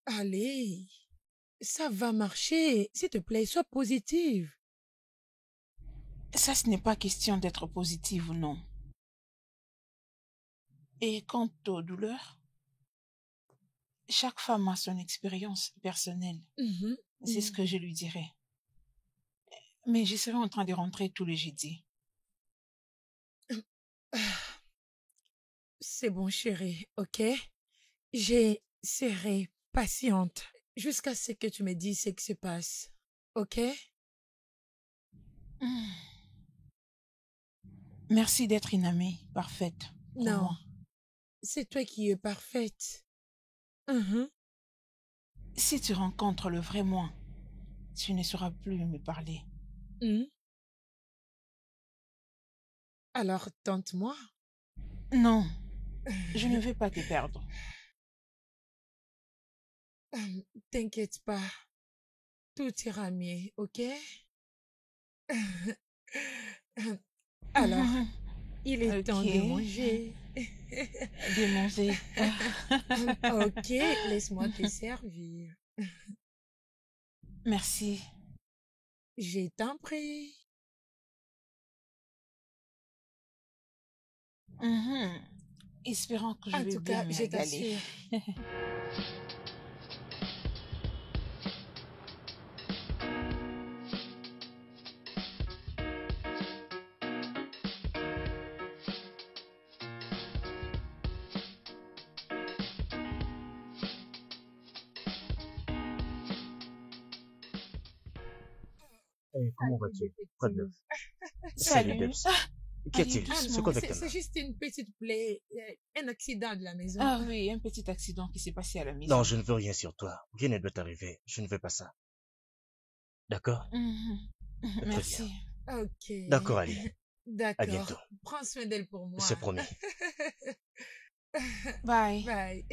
Speaker 3: Allez, ça va marcher. S'il te plaît, sois positive.
Speaker 4: Ça, ce n'est pas question d'être positive ou non. Et quant aux douleurs, chaque femme a son expérience personnelle.
Speaker 3: Mhm.
Speaker 4: C'est ce que je lui dirais. Mais je serai en train de rentrer tous les jeudis.
Speaker 3: C'est bon, chérie, ok? Je serai patiente jusqu'à ce que tu me dises ce qui se passe, ok?
Speaker 4: Hmm. Merci d'être une amie parfaite pour
Speaker 3: Non,
Speaker 4: moi.
Speaker 3: c'est toi qui es parfaite. Mhm.
Speaker 4: Si tu rencontres le vrai moi, tu ne sauras plus me parler.
Speaker 3: Mhm. Alors, tente-moi.
Speaker 4: Non, je ne veux pas te perdre.
Speaker 3: T'inquiète pas, tout ira mieux, ok? Alors, il est temps de
Speaker 4: Ok,
Speaker 3: manger.
Speaker 4: de manger.
Speaker 3: Ok, laisse-moi te servir.
Speaker 4: Merci.
Speaker 3: Je t'en prie.
Speaker 4: Mhm. Espérant que je
Speaker 3: En
Speaker 4: vais
Speaker 3: tout
Speaker 4: bien
Speaker 3: cas,
Speaker 4: me
Speaker 3: je
Speaker 4: régaler.
Speaker 3: t'assure.
Speaker 1: Hey, comment
Speaker 3: Salut,
Speaker 1: vas-tu? Quoi de neuf?
Speaker 3: détective.
Speaker 1: Salut,
Speaker 4: Salut.
Speaker 1: Debs.
Speaker 4: Ah,
Speaker 1: Qu'y
Speaker 4: allez
Speaker 1: a-t-il?
Speaker 3: Ah
Speaker 1: C'est
Speaker 3: non,
Speaker 1: quoi
Speaker 4: doucement.
Speaker 1: avec ta
Speaker 3: c'est
Speaker 1: main?
Speaker 3: juste une petite plaie, un accident de la maison.
Speaker 4: Ah oui, un petit accident qui s'est passé à la
Speaker 1: Non,
Speaker 4: maison.
Speaker 1: je ne veux rien sur toi. Rien ne doit t'arriver. Je ne veux pas ça. D'accord?
Speaker 4: Mhm.
Speaker 1: Très bien.
Speaker 4: Merci.
Speaker 3: Ok,
Speaker 1: D'accord, Ali. À
Speaker 3: d'accord.
Speaker 1: bientôt.
Speaker 3: Prends soin d'elle pour moi.
Speaker 1: C'est promis.
Speaker 4: Bye.
Speaker 3: Bye.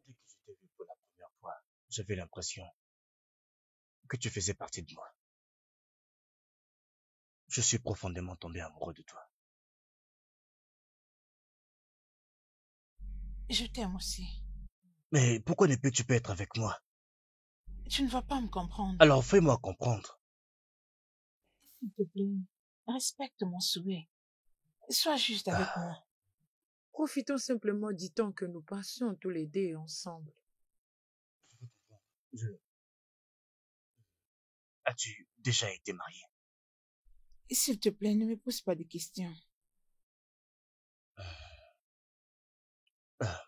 Speaker 1: Dès que je t'ai vu pour la première fois, j'avais l'impression que tu faisais partie de moi. Je suis profondément tombé amoureux de toi.
Speaker 4: Je t'aime aussi.
Speaker 1: Mais pourquoi ne peux-tu pas être avec moi?
Speaker 4: Tu ne vas pas me comprendre.
Speaker 1: Alors fais-moi comprendre.
Speaker 4: S'il te plaît, respecte mon souhait. Sois juste avec
Speaker 1: Ah,
Speaker 4: moi.
Speaker 3: Profitons simplement du temps que nous passions tous les deux ensemble.
Speaker 1: je- As-tu déjà été marié?
Speaker 4: Et s'il te plaît, ne me pose pas de questions.
Speaker 1: Ah,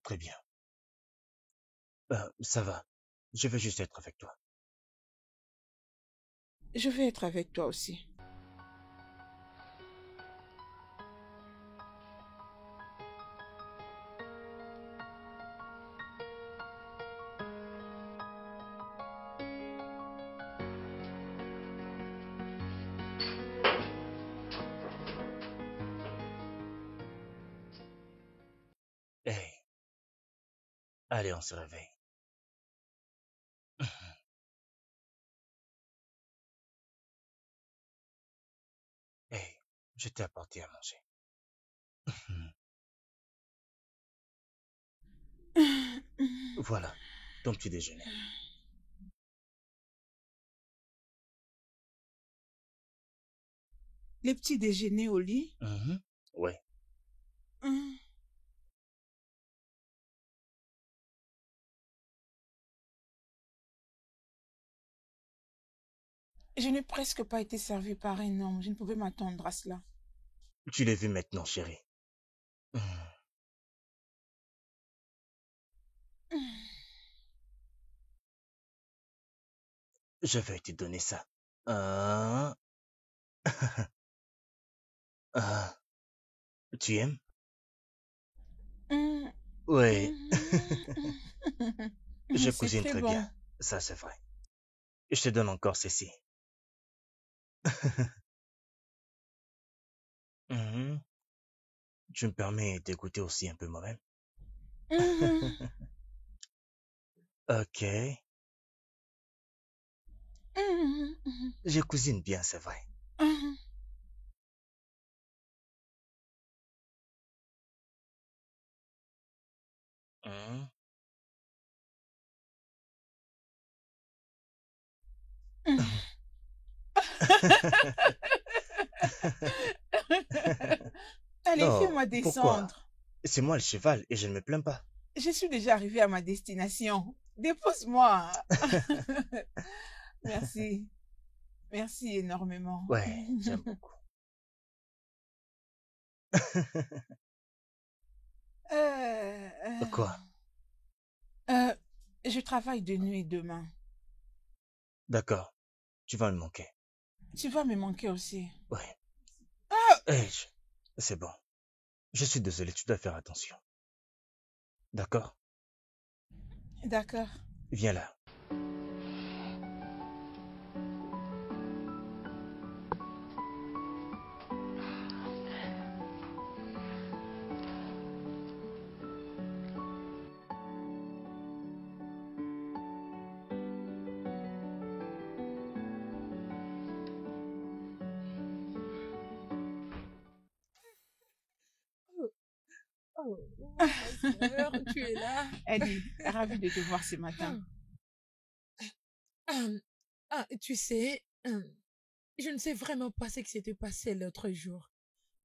Speaker 1: très bien. Ça va. Je veux juste être avec toi.
Speaker 4: Je veux être avec toi aussi.
Speaker 1: Hey, allez, on se réveille. Hey, je t'ai apporté à manger. Voilà, ton petit déjeuner.
Speaker 4: Les petits déjeuners au lit.
Speaker 1: Mhm. Ouais.
Speaker 4: Hum, Je n'ai presque pas été servie par un homme. Je ne pouvais m'attendre à cela.
Speaker 1: Tu l'as vu maintenant, chérie. Mhm.
Speaker 4: Hum,
Speaker 1: Je vais te donner ça. Ah, ah, tu aimes?
Speaker 4: hum,
Speaker 1: Ouais, je
Speaker 4: C'est
Speaker 1: cuisine
Speaker 4: très
Speaker 1: très bien.
Speaker 4: bon.
Speaker 1: Ça, c'est vrai. Je te donne encore ceci. Mhm. Tu me permets d'écouter aussi un peu moi-même?
Speaker 4: Hum,
Speaker 1: Ok.
Speaker 4: hum, hum,
Speaker 1: Je cuisine bien, c'est vrai.
Speaker 4: hum,
Speaker 1: Mhm.
Speaker 4: hum. Allez,
Speaker 1: Non,
Speaker 4: fais-moi
Speaker 1: pourquoi?
Speaker 4: descendre.
Speaker 1: C'est moi le cheval et je ne me plains pas.
Speaker 4: Je suis déjà arrivée à ma destination. Dépose-moi. Merci. Merci énormément.
Speaker 1: Ouais, j'aime beaucoup.
Speaker 4: Euh,
Speaker 1: Quoi?
Speaker 4: euh, je travaille de nuit demain.
Speaker 1: D'accord, tu vas me manquer.
Speaker 4: Tu vas me manquer aussi.
Speaker 1: Ouais.
Speaker 4: Ah,
Speaker 1: Hey, c'est bon. Je suis désolé, tu dois faire attention. D'accord?
Speaker 4: d'accord.
Speaker 1: Viens là.
Speaker 3: Oh, oh, ma sœur, tu es là.
Speaker 4: Eddie, ravi de te voir ce matin.
Speaker 3: Hum, tu sais, je ne sais vraiment pas ce qui s'était passé l'autre jour,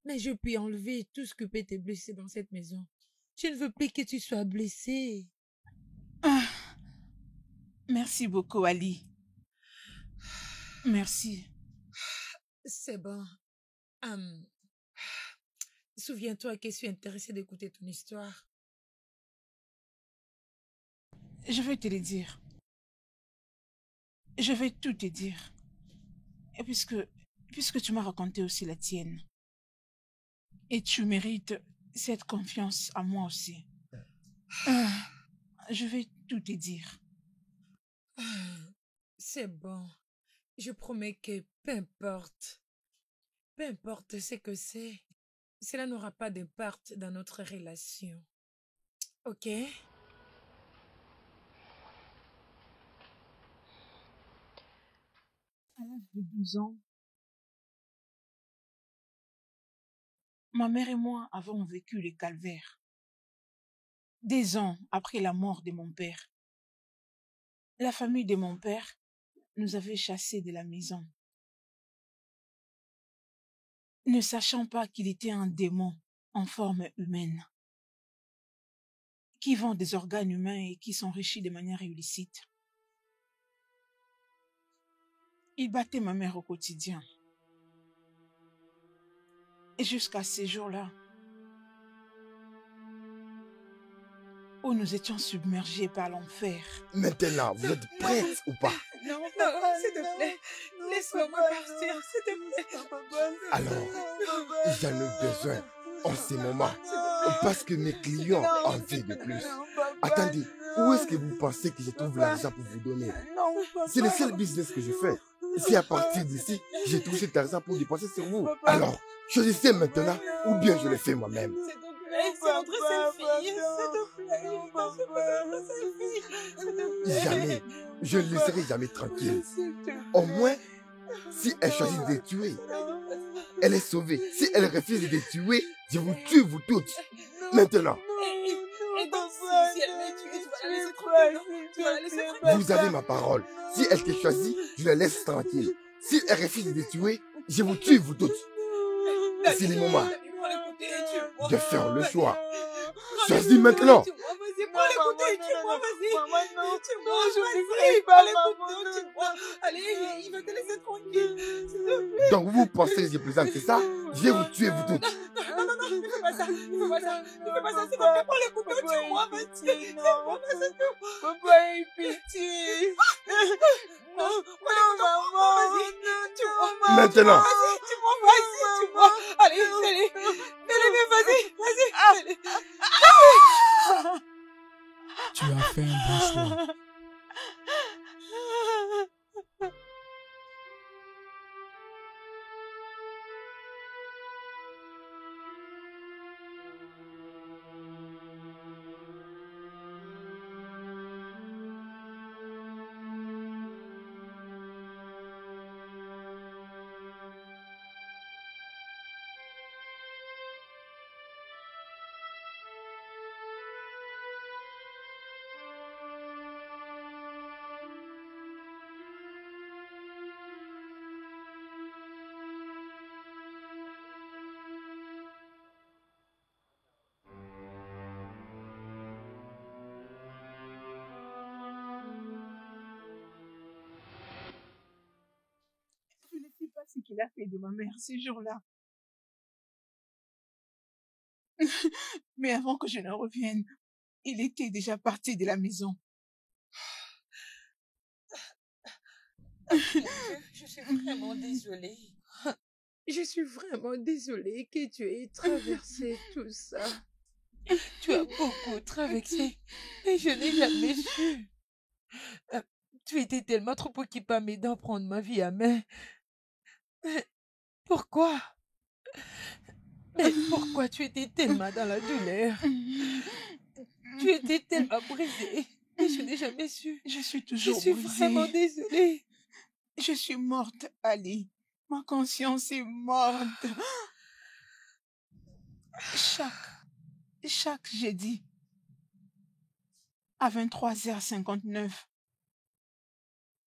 Speaker 3: mais je puis enlever tout ce qui peut te blesser dans cette maison. Je ne veux plus que tu sois blessé.
Speaker 4: Ah, merci beaucoup, Ali. Merci.
Speaker 3: C'est bon. Hum, Souviens-toi que je suis intéressée d'écouter ton histoire.
Speaker 4: Je vais te le dire. Je vais tout te dire. Et puisque tu m'as raconté aussi la tienne. Et tu mérites cette confiance à moi aussi. Ah, je vais tout te dire.
Speaker 3: Ah, c'est bon. Je promets que peu importe ce que c'est, cela n'aura pas d'impact dans notre relation. Ok?
Speaker 4: À l'âge de 12 ans, ma mère et moi avons vécu les calvaires. Des ans après la mort de mon père, la famille de mon père nous avait chassés de la maison, ne sachant pas qu'il était un démon en forme humaine, qui vend des organes humains et qui s'enrichit de manière illicite. Il battait ma mère au quotidien. Et jusqu'à ces jours-là, où nous étions submergés par l'enfer.
Speaker 2: Maintenant, vous êtes prête ou pas?
Speaker 3: Non, papa, s'il te plaît. Laisse-moi partir, s'il te plaît.
Speaker 2: Alors, j'en ai besoin en ce moment. Parce que mes clients en veulent de plus. Attendez, où est-ce que vous pensez que je trouve l'argent pour vous donner? C'est le seul business que je fais. C'est à partir d'ici que j'ai touché cet argent pour dépenser sur vous. Alors, choisissez maintenant ou bien je le fais moi-même.
Speaker 3: S'il te plaît, c'est notre seule fille. S'il te plaît.
Speaker 2: Jamais. Je ne le laisserai jamais tranquille. Au moins, si elle choisit de les tuer, elle est sauvée. Si elle refuse de les tuer, je vous tue, vous toutes. Maintenant.
Speaker 3: Et donc, si elle les tue, tu vas la laisser tranquille, non? Tu vas la laisser tranquille.
Speaker 2: Vous avez ma parole. Si elle te choisit, je la laisse tranquille. Si elle refuse de les tuer, je vous tue, vous toutes. C'est le moment de faire le choix. Choisis maintenant.
Speaker 3: Vas-y, prends l'écouter, tue-moi, vas-y. Tue-moi, je vous prie, prends l'écouter, tue-moi. Allez, il va te laisser tranquille, s'il te plaît.
Speaker 2: Donc vous pensez que je plaisante, c'est ça? Je vais vous tuer, vous toutes.
Speaker 3: Non, ne fais pas ça, ne fais pas ça, ne fais pas ça, s'il te plaît, prends les couteaux, tue-moi, vas-y. Papa, aie pitié. Non, prends les couteaux, vas-y, tue-moi.
Speaker 2: Maintenant.
Speaker 3: Vas-y, tue-moi. Allez, vas-y.
Speaker 5: Tu as fait un bon choix.
Speaker 4: Je ne sais pas ce qu'il a fait de ma mère ces jours-là. Mais avant que je ne revienne, il était déjà parti de la maison.
Speaker 3: Je suis vraiment désolée. Je suis vraiment désolée que tu aies traversé tout ça. Tu as beaucoup traversé et je n'ai jamais su. Tu étais tellement trop occupée à m'aider à prendre ma vie à main. Mais pourquoi? Mais pourquoi tu étais tellement dans la douleur? Tu étais tellement brisée et je n'ai jamais su.
Speaker 4: Je suis
Speaker 3: Je
Speaker 4: toujours
Speaker 3: suis
Speaker 4: brisée.
Speaker 3: vraiment désolée.
Speaker 4: Je suis morte, Ali. Ma conscience est morte. Chaque jeudi, à 23h59,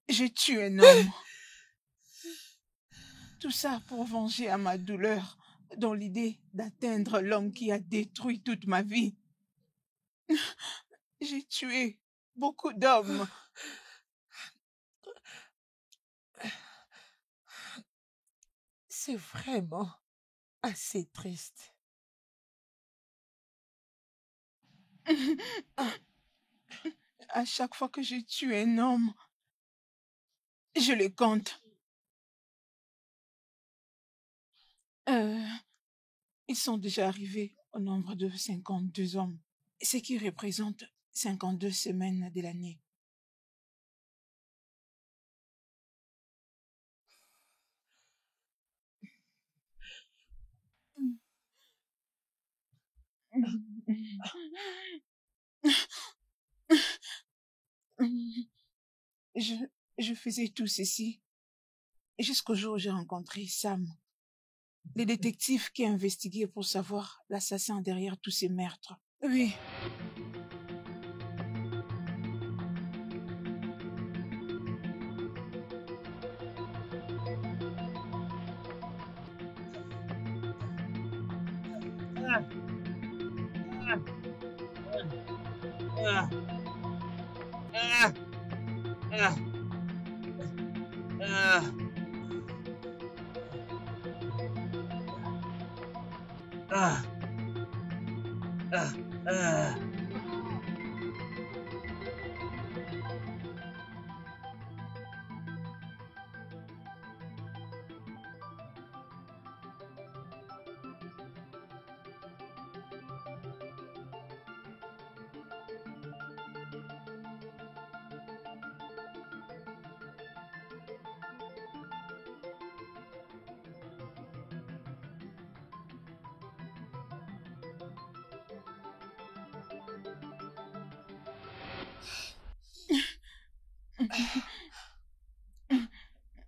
Speaker 4: je tue un homme. Tout ça pour venger à ma douleur, dans l'idée d'atteindre l'homme qui a détruit toute ma vie. J'ai tué beaucoup d'hommes.
Speaker 3: C'est vraiment assez triste.
Speaker 4: À chaque fois que je tue un homme, je les compte. Ils sont déjà arrivés au nombre de 52 hommes, ce qui représente 52 semaines de l'année. Je faisais tout ceci jusqu'au jour où j'ai rencontré Sam, le détective qui a investigué pour savoir l'assassin derrière tous ces meurtres. Oui,
Speaker 1: Ah, ah, ah, ah, ah, ah, ah.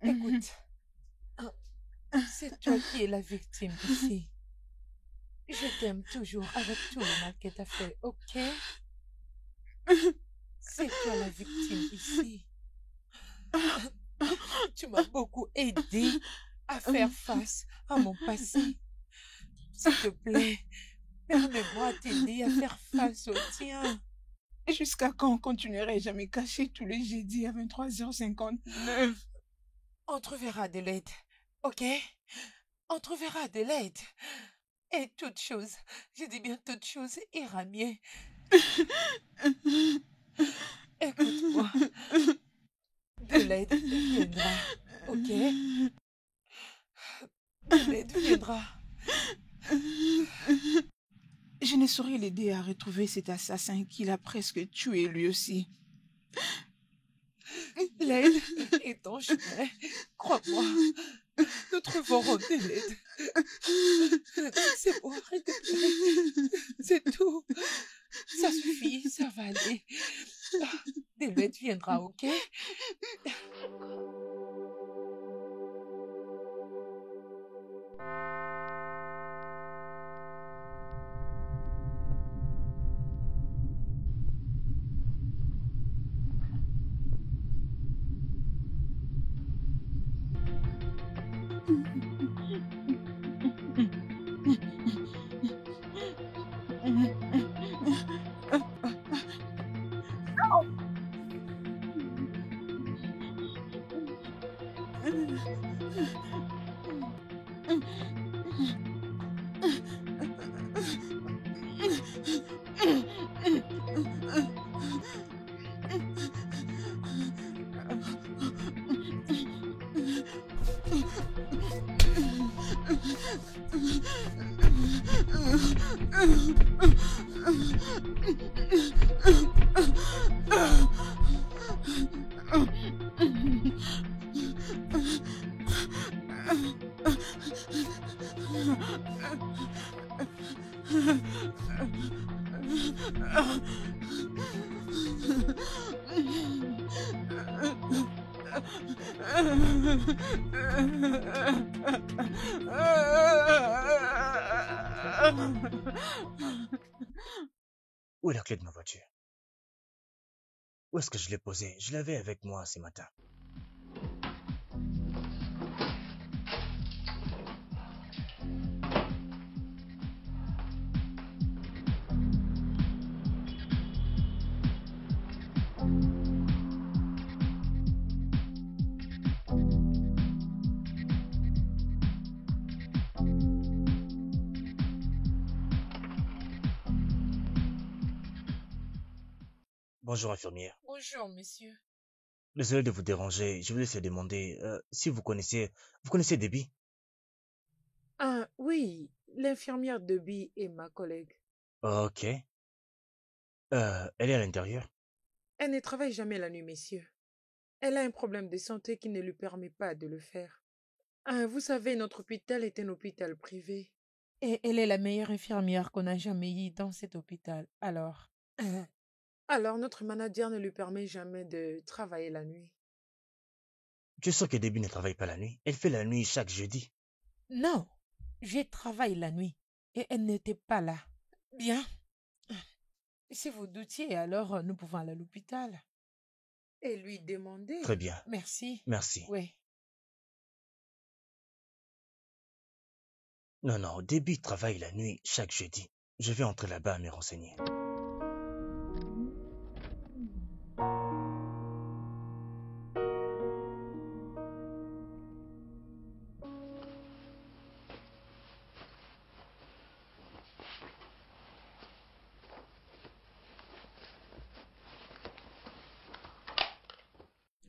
Speaker 3: Écoute, c'est toi qui es la victime ici. Je t'aime toujours avec tout le mal que t'as fait, ok? C'est toi la victime ici. Tu m'as beaucoup aidé à faire face à mon passé. S'il te plaît, permets-moi de t'aider à faire face au tien.
Speaker 4: Jusqu'à quand continuerai-je à me cacher tous les jeudis à 23h59?
Speaker 3: On trouvera de l'aide, ok? On trouvera de l'aide. Et toute chose, je dis bien toute chose, ira mieux. Écoute-moi, de l'aide viendra, ok? De l'aide viendra.
Speaker 4: Je ne saurais l'aider à retrouver cet assassin qu'il a presque tué lui aussi.
Speaker 3: L'aide est en chemin, crois-moi. Nous trouverons de l'aide. C'est bon, arrête de pleurer. C'est tout. Ça suffit, ça va aller. De l'aide viendra, ok?
Speaker 1: Où est la clé de ma voiture? Où est-ce que je l'ai posée? Je l'avais avec moi ce matin. Bonjour infirmière.
Speaker 3: Bonjour, monsieur.
Speaker 1: Désolé de vous déranger. Je voulais se demander si vous connaissez Debbie?
Speaker 3: Ah, oui, l'infirmière Debbie est ma collègue.
Speaker 1: Ok. Elle est à l'intérieur.
Speaker 3: Elle ne travaille jamais la nuit, messieurs. Elle a un problème de santé qui ne lui permet pas de le faire. Ah, vous savez, notre hôpital est un hôpital privé. Et elle est la meilleure infirmière qu'on a jamais eue dans cet hôpital. Alors, notre manager ne lui permet jamais de travailler la nuit.
Speaker 1: Tu es sûr que Debbie ne travaille pas la nuit? Elle fait la nuit chaque jeudi.
Speaker 3: Non, je travaille la nuit et elle n'était pas là. Bien. Si vous doutiez, alors nous pouvons aller à l'hôpital et lui demander.
Speaker 1: Très bien.
Speaker 3: Merci.
Speaker 1: Merci.
Speaker 3: Oui.
Speaker 1: Non, non, Debbie travaille la nuit chaque jeudi. Je vais entrer là-bas à me renseigner.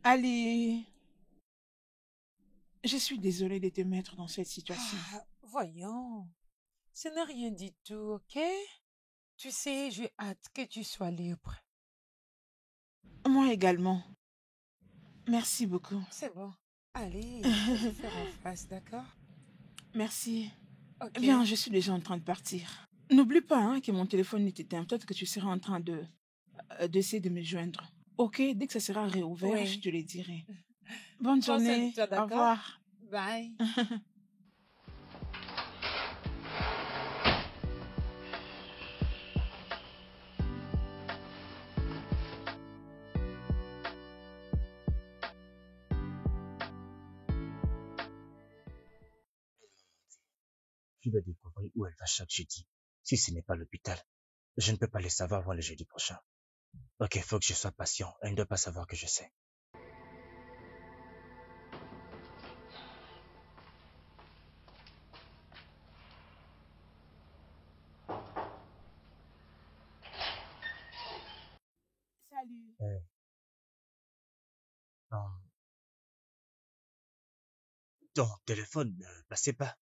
Speaker 4: Ali, je suis désolée de te mettre dans cette situation.
Speaker 3: Voyons. Ce n'est rien du tout, ok? Tu sais, j'ai hâte que tu sois libre.
Speaker 4: Moi également. Merci beaucoup.
Speaker 3: C'est bon. Allez, je vais faire en face, d'accord?
Speaker 4: Merci.
Speaker 3: Ok.
Speaker 4: Bien, je suis déjà en train de partir. N'oublie pas hein, que mon téléphone est éteint. Peut-être que tu seras en train d'essayer de me joindre. Ok, dès que ça sera réouvert,
Speaker 3: Oui.
Speaker 4: je te le dirai. Bonne
Speaker 3: Prends soin de
Speaker 4: journée.
Speaker 3: toi,
Speaker 4: Au
Speaker 3: d'accord?
Speaker 4: revoir.
Speaker 3: Bye.
Speaker 1: Je dois découvrir où elle va chaque jeudi. Si ce n'est pas l'hôpital, je ne peux pas le savoir avant le jeudi prochain. Ok, faut que je sois patient. Elle ne doit pas savoir que je sais.
Speaker 4: Salut.
Speaker 1: Non, ton téléphone ne passait pas.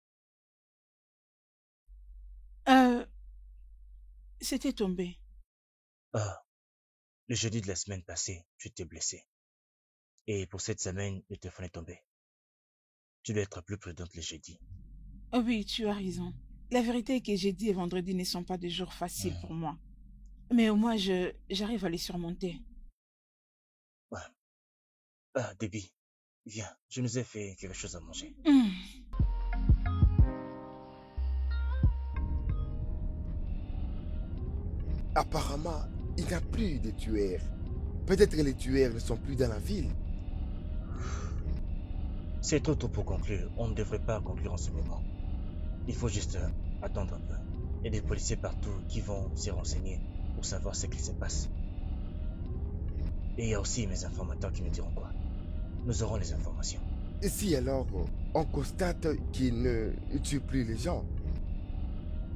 Speaker 4: Euh, C'était tombé.
Speaker 1: Ah, le jeudi de la semaine passée, tu t'es blessé. Et pour cette semaine, le téléphone est tombé. Tu dois être plus prudente le jeudi.
Speaker 4: Oh oui, tu as raison. La vérité est que jeudi et vendredi ne sont pas des jours faciles pour moi. Mais au moins, j'arrive à les surmonter.
Speaker 1: Ouais. Ah, Debbie, viens, je nous ai fait quelque chose à manger.
Speaker 4: Hmm.
Speaker 2: Apparemment, il n'y a plus de tueurs. Peut-être que les tueurs ne sont plus dans la ville.
Speaker 1: C'est trop tôt pour conclure. On ne devrait pas conclure en ce moment. Il faut juste attendre un peu. Il y a des policiers partout qui vont se renseigner pour savoir ce qui se passe. Et il y a aussi mes informateurs qui me diront quoi. Nous aurons les informations.
Speaker 2: Et si alors on constate qu'ils ne tuent plus les gens,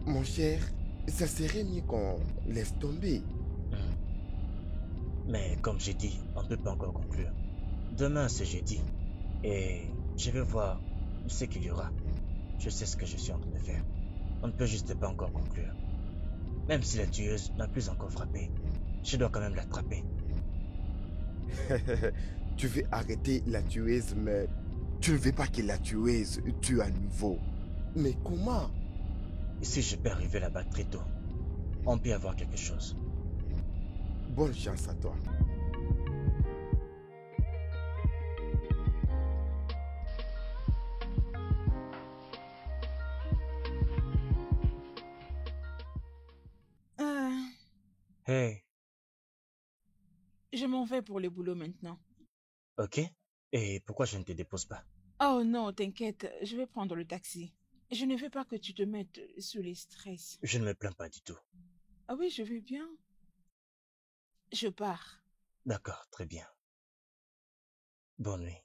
Speaker 2: mon cher, ça serait mieux qu'on laisse tomber.
Speaker 1: Mais comme j'ai dit, on ne peut pas encore conclure. Demain, c'est jeudi. Et je vais voir ce qu'il y aura. Je sais ce que je suis en train de faire. On ne peut juste pas encore conclure. Même si la tueuse n'a plus encore frappé, je dois quand même l'attraper.
Speaker 2: Tu veux arrêter la tueuse, mais tu ne veux pas que la tueuse tue à nouveau. Mais comment?
Speaker 1: Et si je peux arriver là-bas très tôt, on peut avoir quelque chose.
Speaker 2: Bonne chance à toi.
Speaker 4: Euh,
Speaker 1: Hey,
Speaker 4: je m'en vais pour le boulot maintenant.
Speaker 1: ok. Et pourquoi je ne te dépose pas?
Speaker 4: Oh non, t'inquiète, je vais prendre le taxi. Je ne veux pas que tu te mettes sous les stress.
Speaker 1: Je ne me plains pas du tout.
Speaker 4: Ah oui, je vais bien. Je pars.
Speaker 1: D'accord, très bien. Bonne nuit.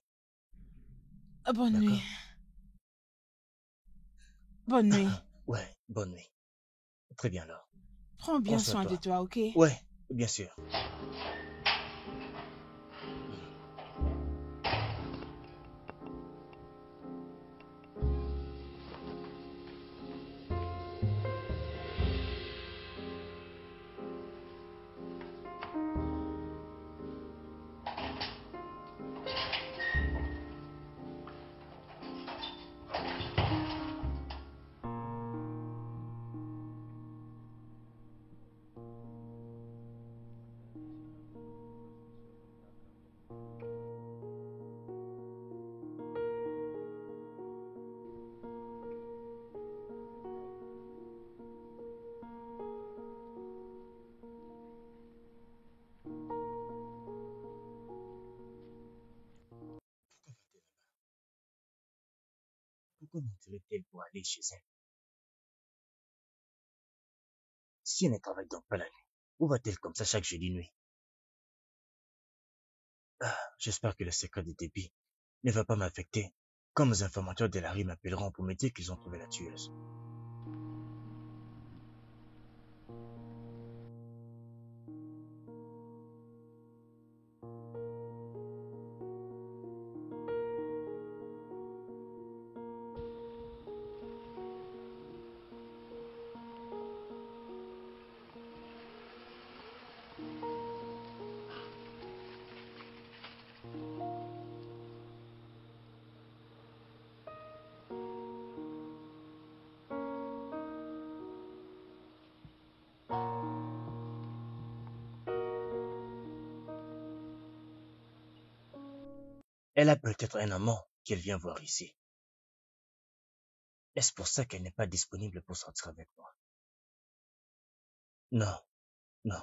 Speaker 4: Bonne nuit.
Speaker 1: D'accord.
Speaker 4: Bonne nuit.
Speaker 1: Ouais, bonne nuit. Très bien alors.
Speaker 4: Prends bien
Speaker 1: Prends soin de
Speaker 4: soin de
Speaker 1: toi.
Speaker 4: toi, ok?
Speaker 1: Ouais, bien sûr. Pourquoi mentirait-elle pour aller chez elle? Si elle ne travaille donc pas la nuit, où va-t-elle comme ça chaque jeudi nuit? J'espère que le secret de Debbie ne va pas m'affecter, comme les informateurs de la rue m'appelleront pour me dire qu'ils ont trouvé la tueuse. Elle a peut-être un amant qu'elle vient voir ici. Est-ce pour ça qu'elle n'est pas disponible pour sortir avec moi? Non, non,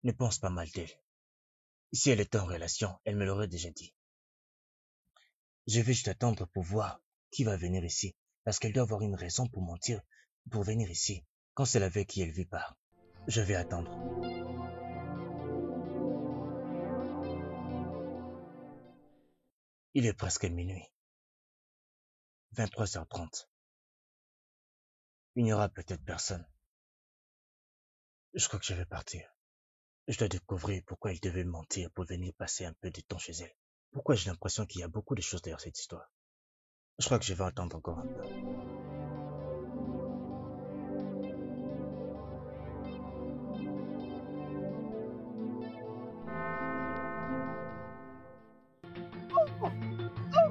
Speaker 1: ne pense pas mal d'elle. Si elle était en relation, elle me l'aurait déjà dit. Je vais juste attendre pour voir qui va venir ici, parce qu'elle doit avoir une raison pour mentir, pour venir ici, quand c'est avec qui elle vit pas. Je vais attendre. Il est presque minuit. 23h30. Il n'y aura peut-être personne. Je crois que je vais partir. Je dois découvrir pourquoi elle devait mentir pour venir passer un peu de temps chez elle. Pourquoi j'ai l'impression qu'il y a beaucoup de choses derrière cette histoire. Je crois que je vais attendre encore un peu.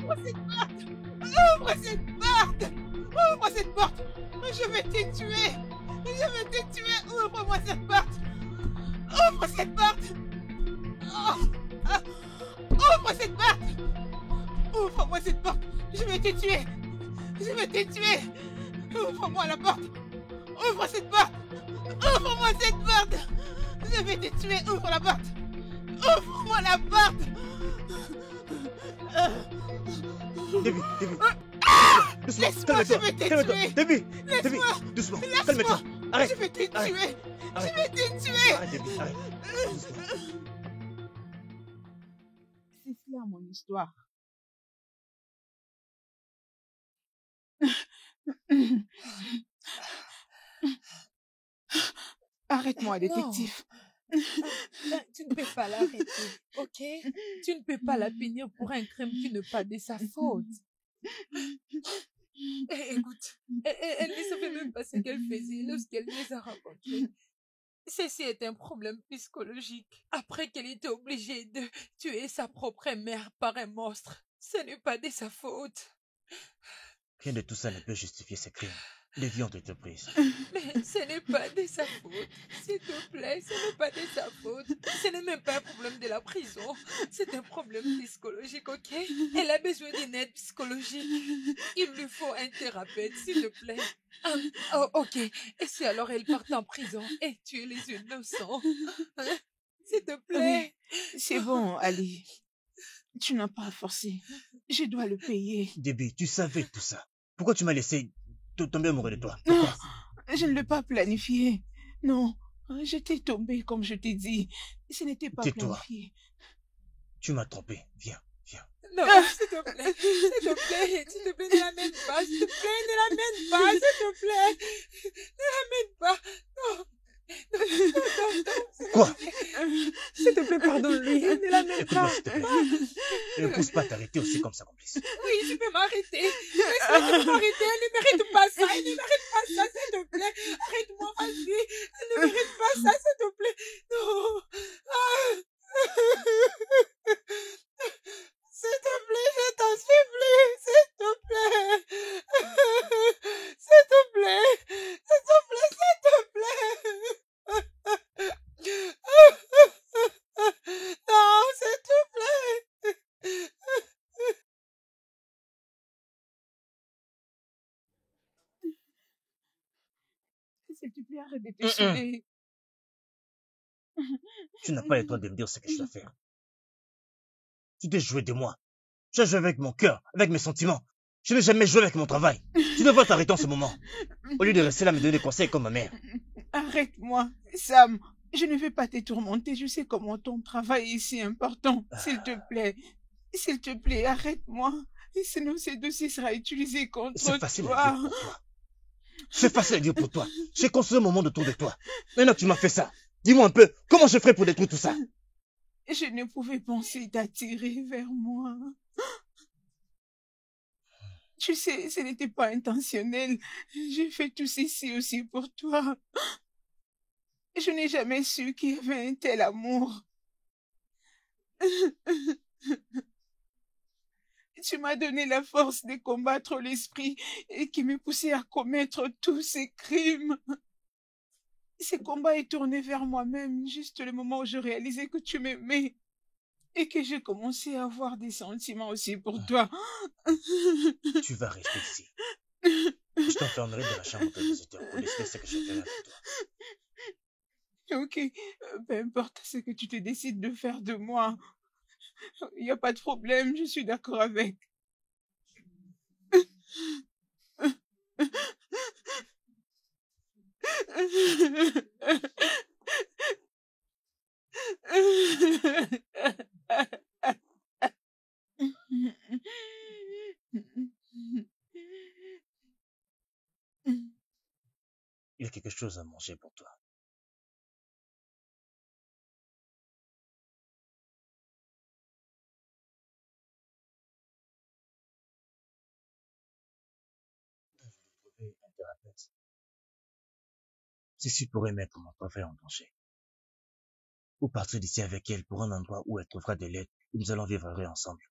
Speaker 4: Ouvre cette porte! Ouvre cette porte! Ouvre cette porte! Je vais te tuer! Je vais te tuer! Ouvre-moi cette porte! Ouvre cette porte! Ouvre cette porte! Ouvre-moi cette porte! Je vais te tuer! Je vais te tuer! Ouvre-moi la porte! Ouvre cette porte! Ouvre-moi cette porte! Je vais te tuer! Ouvre la porte! Ouvre-moi la porte!
Speaker 1: Debbie, doucement,
Speaker 4: Laisse-moi, je vais te tuer!
Speaker 1: Debbie,
Speaker 4: Laisse-moi!
Speaker 1: doucement,
Speaker 4: Laisse-moi!
Speaker 1: calme-toi, arrête,
Speaker 4: Je vais te tuer!
Speaker 1: arrête.
Speaker 4: Je vais te tuer!
Speaker 1: Arrête, Debbie, arrête.
Speaker 4: C'est cela mon histoire. Arrête-moi, détective.
Speaker 3: Tu ne peux pas l'arrêter, ok? Tu ne peux pas la punir pour un crime qui n'est pas de sa faute. Écoute, elle ne savait même pas ce qu'elle faisait lorsqu'elle les a rencontrés. Ceci est un problème psychologique. Après qu'elle était obligée de tuer sa propre mère par un monstre, ce n'est pas de sa faute.
Speaker 1: Rien de tout ça ne peut justifier ces crimes. Les vies ont été prises.
Speaker 3: Mais ce n'est pas de sa faute. S'il te plaît, ce n'est pas de sa faute. Ce n'est même pas un problème de la prison. C'est un problème psychologique, ok? Elle a besoin d'une aide psychologique. Il lui faut un thérapeute, s'il te plaît. Oh, ok. Et si alors elle part en prison et tue les innocents? Hein? S'il te plaît.
Speaker 4: C'est bon, Ali. Tu n'as pas à forcer. Je dois le payer.
Speaker 1: Debbie, tu savais tout ça. Pourquoi tu m'as laissé tomber amoureux de toi?
Speaker 4: Non,
Speaker 1: Pourquoi?
Speaker 4: je ne l'ai pas planifié. Non, j'étais tombée comme je t'ai dit. Ce n'était pas
Speaker 1: Tais-toi.
Speaker 4: planifié.
Speaker 1: Tu m'as trompé. Viens.
Speaker 3: Non, s'il te plaît, ne l'amène pas, s'il te plaît, ne l'amène pas, s'il te plaît, ne l'amène pas, non.
Speaker 1: Quoi?
Speaker 3: S'il te plaît, pardonne-lui, ne l'amène
Speaker 1: Écoute-moi,
Speaker 3: pas.
Speaker 1: s'il te plaît. Ne me pousse pas à t'arrêter aussi comme ça, complice.
Speaker 3: Oui, tu peux m'arrêter. Laisse-moi, tu peux m'arrêter, elle ne mérite pas ça, elle ne mérite pas ça, s'il te plaît. Arrête-moi, vas-y, elle ne mérite pas ça, s'il te plaît. Non. S'il te plaît, je t'en supplie, s'il te plaît. S'il te plaît, s'il te plaît, s'il te plaît. Non, s'il te plaît.
Speaker 4: S'il te plaît, arrête de te saouler.
Speaker 1: Tu n'as pas le droit de me dire ce que je dois faire. Tu t'es joué de moi. Tu as joué avec mon cœur, avec mes sentiments. Je n'ai jamais joué avec mon travail. Tu devrais t'arrêter en ce moment. Au lieu de rester là à me donner des conseils comme ma mère.
Speaker 4: Arrête-moi, Sam. Je ne vais pas te tourmenter. Je sais comment ton travail est si important. S'il te plaît, arrête-moi. Et sinon, ce dossier sera utilisé contre
Speaker 1: C'est facile à
Speaker 4: toi.
Speaker 1: dire pour toi. C'est facile à dire pour toi. J'ai construit mon monde autour de toi. Maintenant, tu m'as fait ça. Dis-moi un peu, comment je ferais pour détruire tout ça?
Speaker 4: Je ne pouvais penser t'attirer vers moi. Tu sais, ce n'était pas intentionnel. J'ai fait tout ceci aussi pour toi. Je n'ai jamais su qu'il y avait un tel amour. Tu m'as donné la force de combattre l'esprit et qui me poussait à commettre tous ces crimes. Ce combat est tourné vers moi-même, juste le moment où je réalisais que tu m'aimais et que j'ai commencé à avoir des sentiments aussi pour toi.
Speaker 1: Tu vas rester ici. Je t'enfermerai dans la chambre de visiteur pour décider ce que je ferai avec toi.
Speaker 4: Ok, peu importe ce que tu te décides de faire de moi. Il n'y a pas de problème, je suis d'accord avec.
Speaker 1: Il y a quelque chose à manger pour toi. Trouver un thérapeute. Ceci pourrait mettre mon travail en danger. Ou partir d'ici avec elle pour un endroit où elle trouvera de l'aide et nous allons vivre heureux ensemble.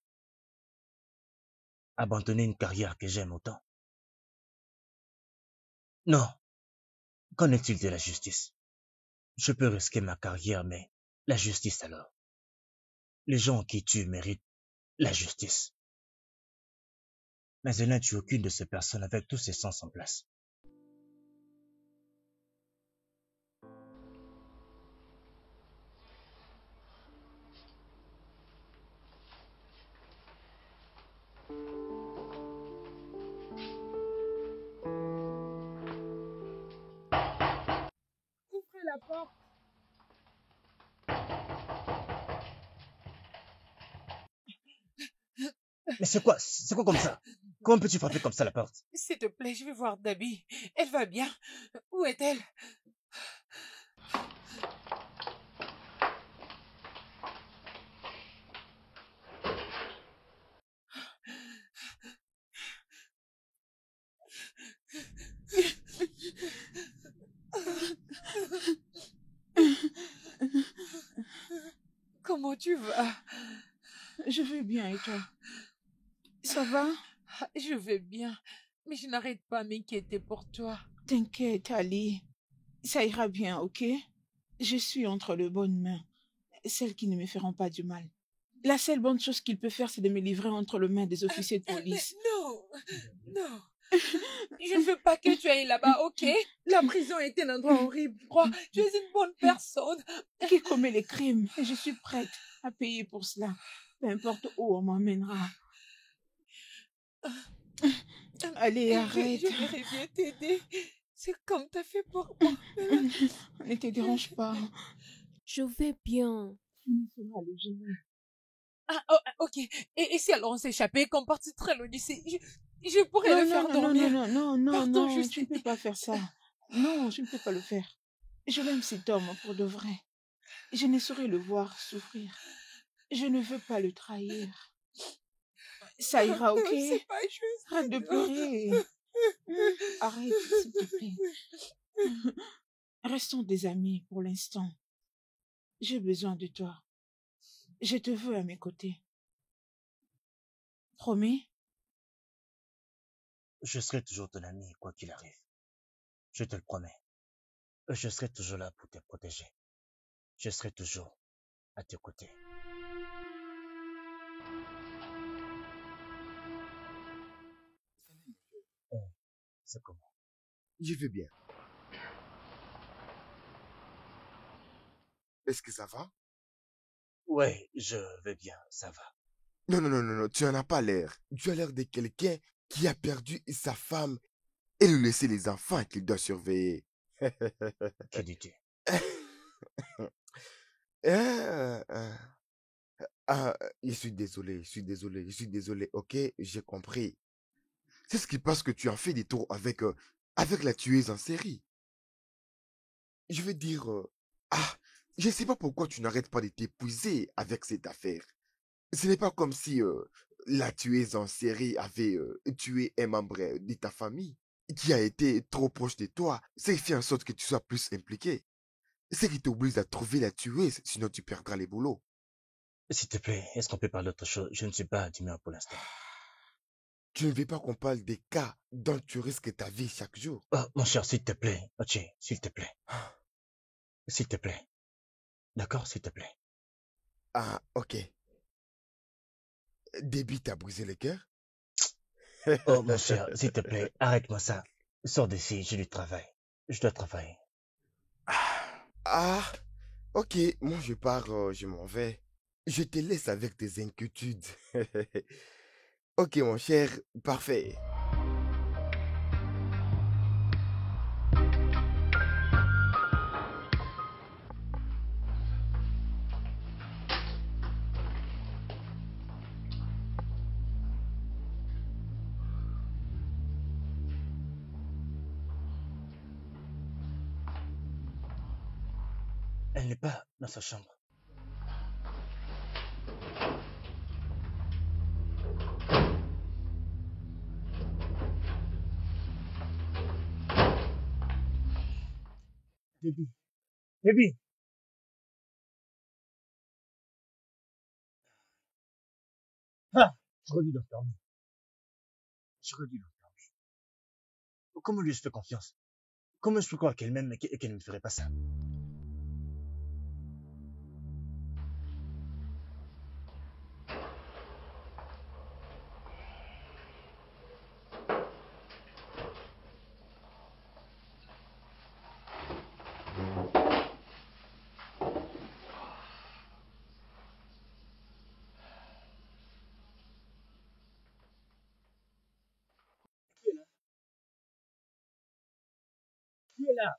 Speaker 1: Abandonner une carrière que j'aime autant. Non. Qu'en est-il de la justice? Je peux risquer ma carrière, mais la justice alors? Les gens qui tuent méritent la justice. Mais elle n'a tué aucune de ces personnes avec tous ses sens en place.
Speaker 3: Ouvrez la porte.
Speaker 1: Mais c'est quoi comme ça? Comment peux-tu frapper comme ça la porte?
Speaker 3: S'il te plaît, je vais voir Dabi. Elle va bien. Où est-elle? Comment tu vas?
Speaker 4: Je vais bien et toi? Ça va?
Speaker 3: Je vais bien, mais je n'arrête pas à m'inquiéter pour toi.
Speaker 4: T'inquiète, Ali. Ça ira bien, ok? Je suis entre de bonnes mains, celles qui ne me feront pas du mal. La seule bonne chose qu'il peut faire, c'est de me livrer entre les mains des officiers de police.
Speaker 3: Non, non. Je ne veux pas que tu ailles là-bas, ok? La prison est un endroit horrible. Crois, tu es une bonne personne.
Speaker 4: Qui commet les crimes, et je suis prête à payer pour cela. Peu importe où on m'emmènera. Allez, arrête.
Speaker 3: Je voudrais bien t'aider. C'est comme t'as fait pour moi.
Speaker 4: Ne te dérange pas.
Speaker 6: Je vais bien.
Speaker 4: Tu me feras le génie.
Speaker 3: Ah, oh, ok. Et si alors on s'échappait, qu'on partit très loin d'ici, je pourrais le faire dormir.
Speaker 4: Non,
Speaker 3: Pardon,
Speaker 4: tu ne peux pas faire ça. Non, je ne peux pas le faire. Je l'aime cet homme pour de vrai. Je ne saurais le voir souffrir. Je ne veux pas le trahir. Ça ira, ok?
Speaker 3: C'est pas juste.
Speaker 4: Arrête de pleurer. Arrête, s'il te plaît. Restons des amis pour l'instant. J'ai besoin de toi. Je te veux à mes côtés. Promis?
Speaker 1: Je serai toujours ton ami, quoi qu'il arrive. Je te le promets. Je serai toujours là pour te protéger. Je serai toujours à tes côtés. C'est comment?
Speaker 2: Je vais bien. Est-ce que ça va?
Speaker 1: Ouais, je vais bien, ça va.
Speaker 2: Non, tu n'en as pas l'air. Tu as l'air de quelqu'un qui a perdu sa femme et lui laisser les enfants qu'il doit surveiller.
Speaker 1: Que dis-tu?
Speaker 2: Euh, euh, je suis désolé, je suis désolé, ok, j'ai compris. C'est ce qui passe que tu as fait des tours avec la tueuse en série. Je veux dire, je sais pas pourquoi tu n'arrêtes pas de t'épuiser avec cette affaire. Ce n'est pas comme si la tueuse en série avait tué un membre de ta famille qui a été trop proche de toi. C'est fait en sorte que tu sois plus impliqué. C'est qui t'oblige à trouver la tueuse, sinon tu perdras les boulots.
Speaker 1: S'il te plaît, est-ce qu'on peut parler d'autre chose? Je ne suis pas d'humeur pour l'instant.
Speaker 2: Tu ne veux pas qu'on parle des cas dont tu risques ta vie chaque jour.
Speaker 1: Oh, mon cher, s'il te plaît. Ok, s'il te plaît. S'il te plaît. D'accord, s'il te plaît.
Speaker 2: Ah, ok. Déby t'a brisé le cœur?
Speaker 1: Oh, mon cher, s'il te plaît, arrête-moi ça. Sors d'ici, j'ai du travail. Je dois travailler.
Speaker 2: Ah, ok, moi je pars, je m'en vais. Je te laisse avec tes inquiétudes. Ok, mon cher, parfait.
Speaker 1: Elle n'est pas dans sa chambre. Déby. Déby. Ah, j'aurais dû l'enfermer. J'aurais dû l'enfermer. Comment lui ai-je fait confiance? Comment je peux croire qu'elle m'aime et qu'elle ne me ferait pas ça? Qui est là? Qui est là?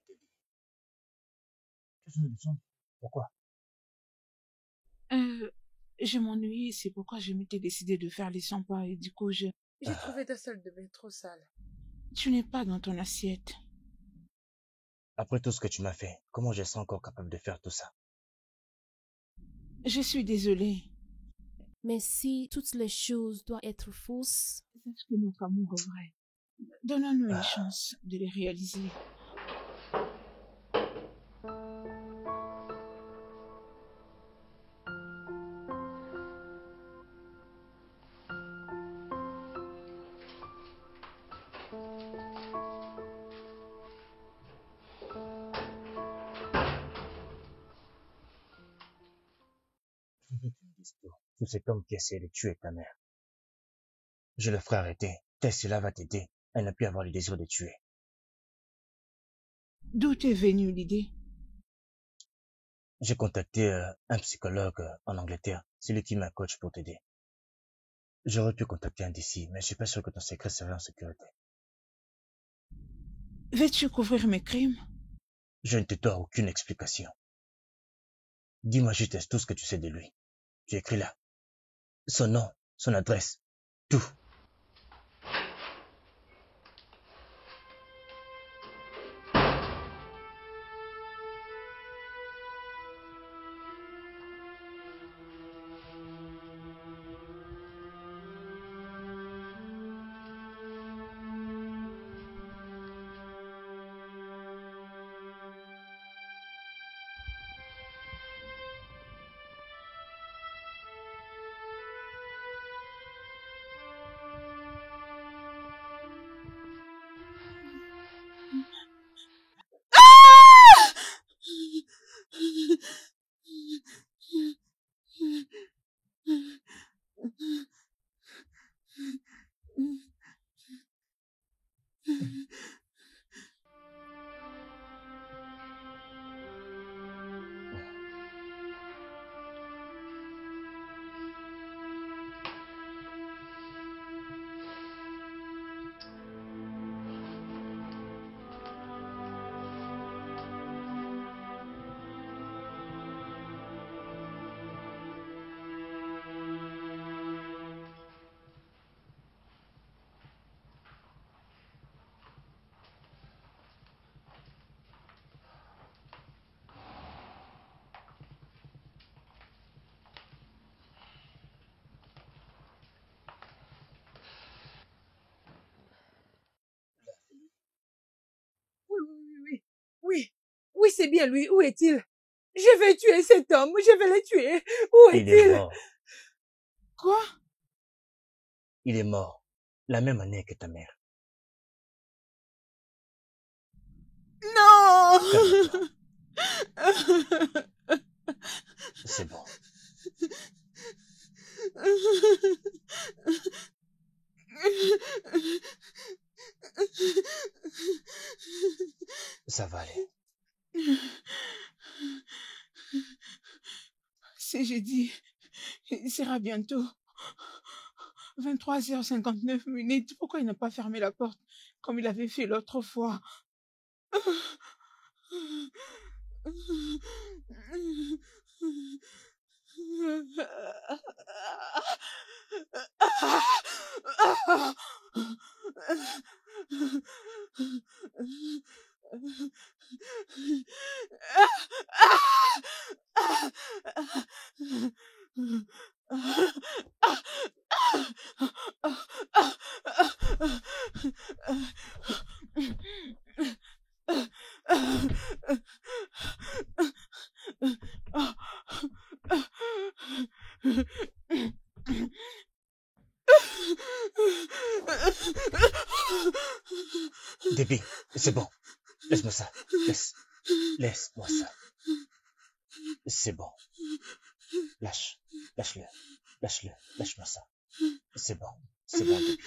Speaker 1: Déby. Qu'est-ce que je Pourquoi?
Speaker 4: Euh, je m'ennuie, c'est pourquoi je m'étais décidé de faire les 100 pas et du coup,
Speaker 3: J'ai trouvé ta salle de bain trop sale.
Speaker 4: tu n'es pas dans ton assiette.
Speaker 1: Après tout ce que tu m'as fait, comment je serai encore capable de faire tout ça?
Speaker 4: Je suis désolée.
Speaker 6: Mais si toutes les choses doivent être fausses,
Speaker 4: Est-ce que nos amours vrai? Donnons-nous une
Speaker 1: Ah,
Speaker 4: chance de les réaliser.
Speaker 1: je veux que tu me dises tout. Tout cet homme qui essaie de tuer ta mère. Je le ferai arrêter. Peut-être cela va t'aider à ne plus avoir le désir de tuer.
Speaker 4: D'où t'est venue l'idée?
Speaker 1: J'ai contacté un psychologue en Angleterre. C'est lui qui m'a coach pour t'aider. J'aurais pu contacter un d'ici, mais je suis pas sûr que ton secret serait en sécurité.
Speaker 4: Veux-tu couvrir mes crimes?
Speaker 1: Je ne te dois aucune explication. Dis-moi juste tout ce que tu sais de lui. Tu écris là. Son nom, son adresse, tout.
Speaker 3: c'est bien lui. Où est-il? Je vais tuer cet homme. Je vais le tuer. Où
Speaker 1: Il est
Speaker 3: est-il?
Speaker 1: mort.
Speaker 4: Quoi?
Speaker 1: Il est mort. La même année que ta mère.
Speaker 4: Non!
Speaker 1: Calme-toi. C'est bon. Ça va aller.
Speaker 4: C'est jeudi. Il sera bientôt 23h59. Pourquoi il n'a pas fermé la porte comme il avait fait l'autre fois?
Speaker 1: Debbie, c'est bon. Laisse-moi ça. Laisse-moi ça. C'est bon. Lâche-le. Lâche-moi ça. C'est bon. C'est bon, Debbie.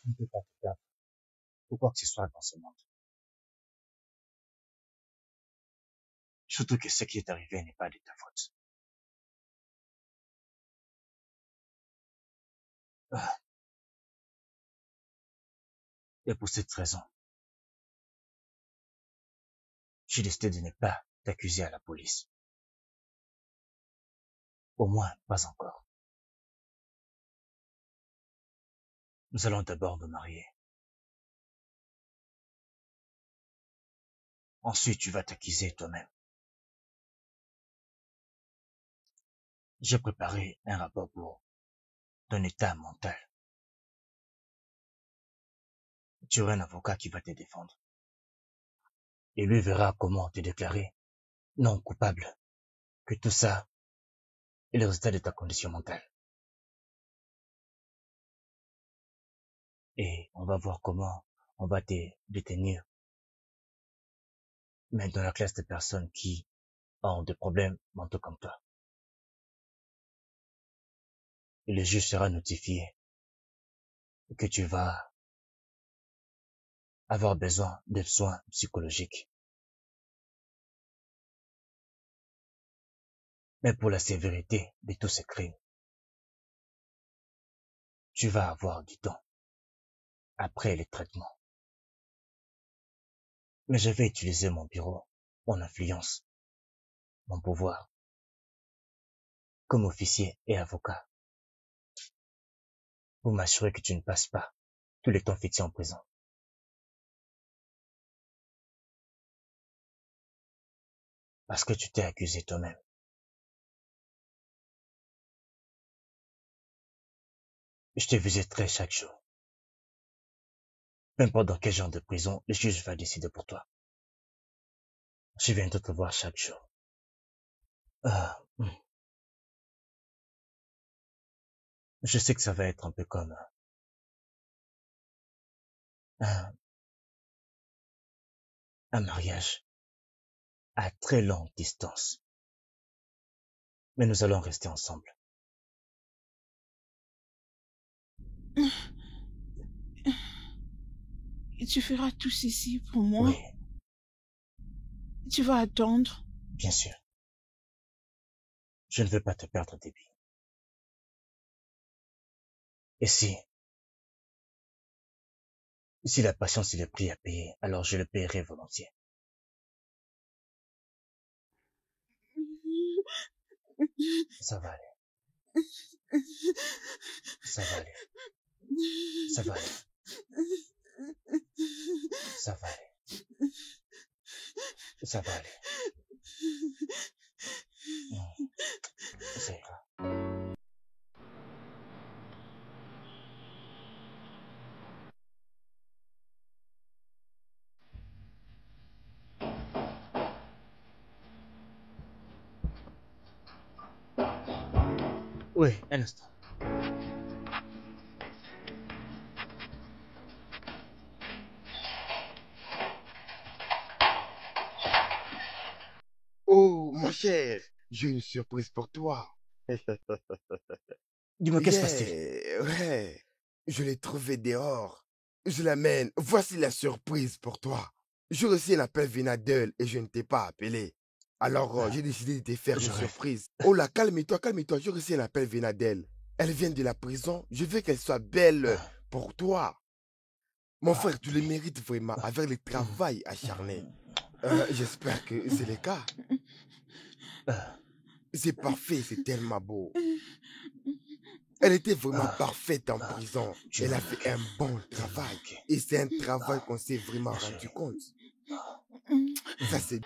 Speaker 1: Tu ne peux pas te perdre ou quoi que ce soit dans ce monde. Surtout que ce qui est arrivé n'est pas de ta faute. Ah, et pour cette raison, j'ai décidé de ne pas t'accuser à la police. Au moins, pas encore. Nous allons d'abord nous marier. Ensuite, tu vas t'accuser toi-même. J'ai préparé un rapport pour ton état mental. Tu auras un avocat qui va te défendre. Et lui verra comment te déclarer non coupable. Que tout ça est le résultat de ta condition mentale. Et on va voir comment on va te détenir. Mais dans la classe de personnes qui ont des problèmes mentaux comme toi. Et le juge sera notifié que tu vas avoir besoin de soins psychologiques. Mais pour la sévérité de tous ces crimes, tu vas avoir du temps après les traitements. Mais je vais utiliser mon bureau, mon influence, mon pouvoir, comme officier et avocat, pour m'assurer que tu ne passes pas tout le temps fixé en prison. Parce que tu t'es accusé toi-même. Je te visiterai chaque jour. Peu importe dans quel genre de prison, le juge va décider pour toi. Je viendrai te voir chaque jour. Je sais que ça va être un peu comme un mariage à très longue distance. Mais nous allons rester ensemble.
Speaker 4: Et tu feras tout ceci pour moi?
Speaker 1: Oui,
Speaker 4: Tu vas attendre?
Speaker 1: bien sûr. Je ne veux pas te perdre, Debbie. Et si la patience est le prix à payer, alors je le paierai volontiers. Ça va aller. Ça va aller. Ça va aller. Ça va aller. Ça va aller. Ça ira. Oui, un instant.
Speaker 2: Oh, mon cher, j'ai une surprise pour toi.
Speaker 1: Dis-moi, qu'est-ce qui se passe-t-il?
Speaker 2: Ouais, je l'ai trouvé dehors. Je l'amène. Voici la surprise pour toi. J'ai reçu un appel Vénadel et je ne t'ai pas appelé. Alors, j'ai décidé de te faire
Speaker 1: Je
Speaker 2: une
Speaker 1: rêve.
Speaker 2: surprise. Oh là, calme-toi, calme-toi. J'ai reçu un appel Vénadel. Elle vient de la prison. Je veux qu'elle soit belle pour toi. Mon frère, tu le mérites vraiment avec le travail acharné. J'espère que c'est le cas. C'est parfait, c'est tellement beau. Elle était vraiment parfaite en prison. Elle a fait un bon travail. Et c'est un travail qu'on s'est vraiment rendu compte. Ça, c'est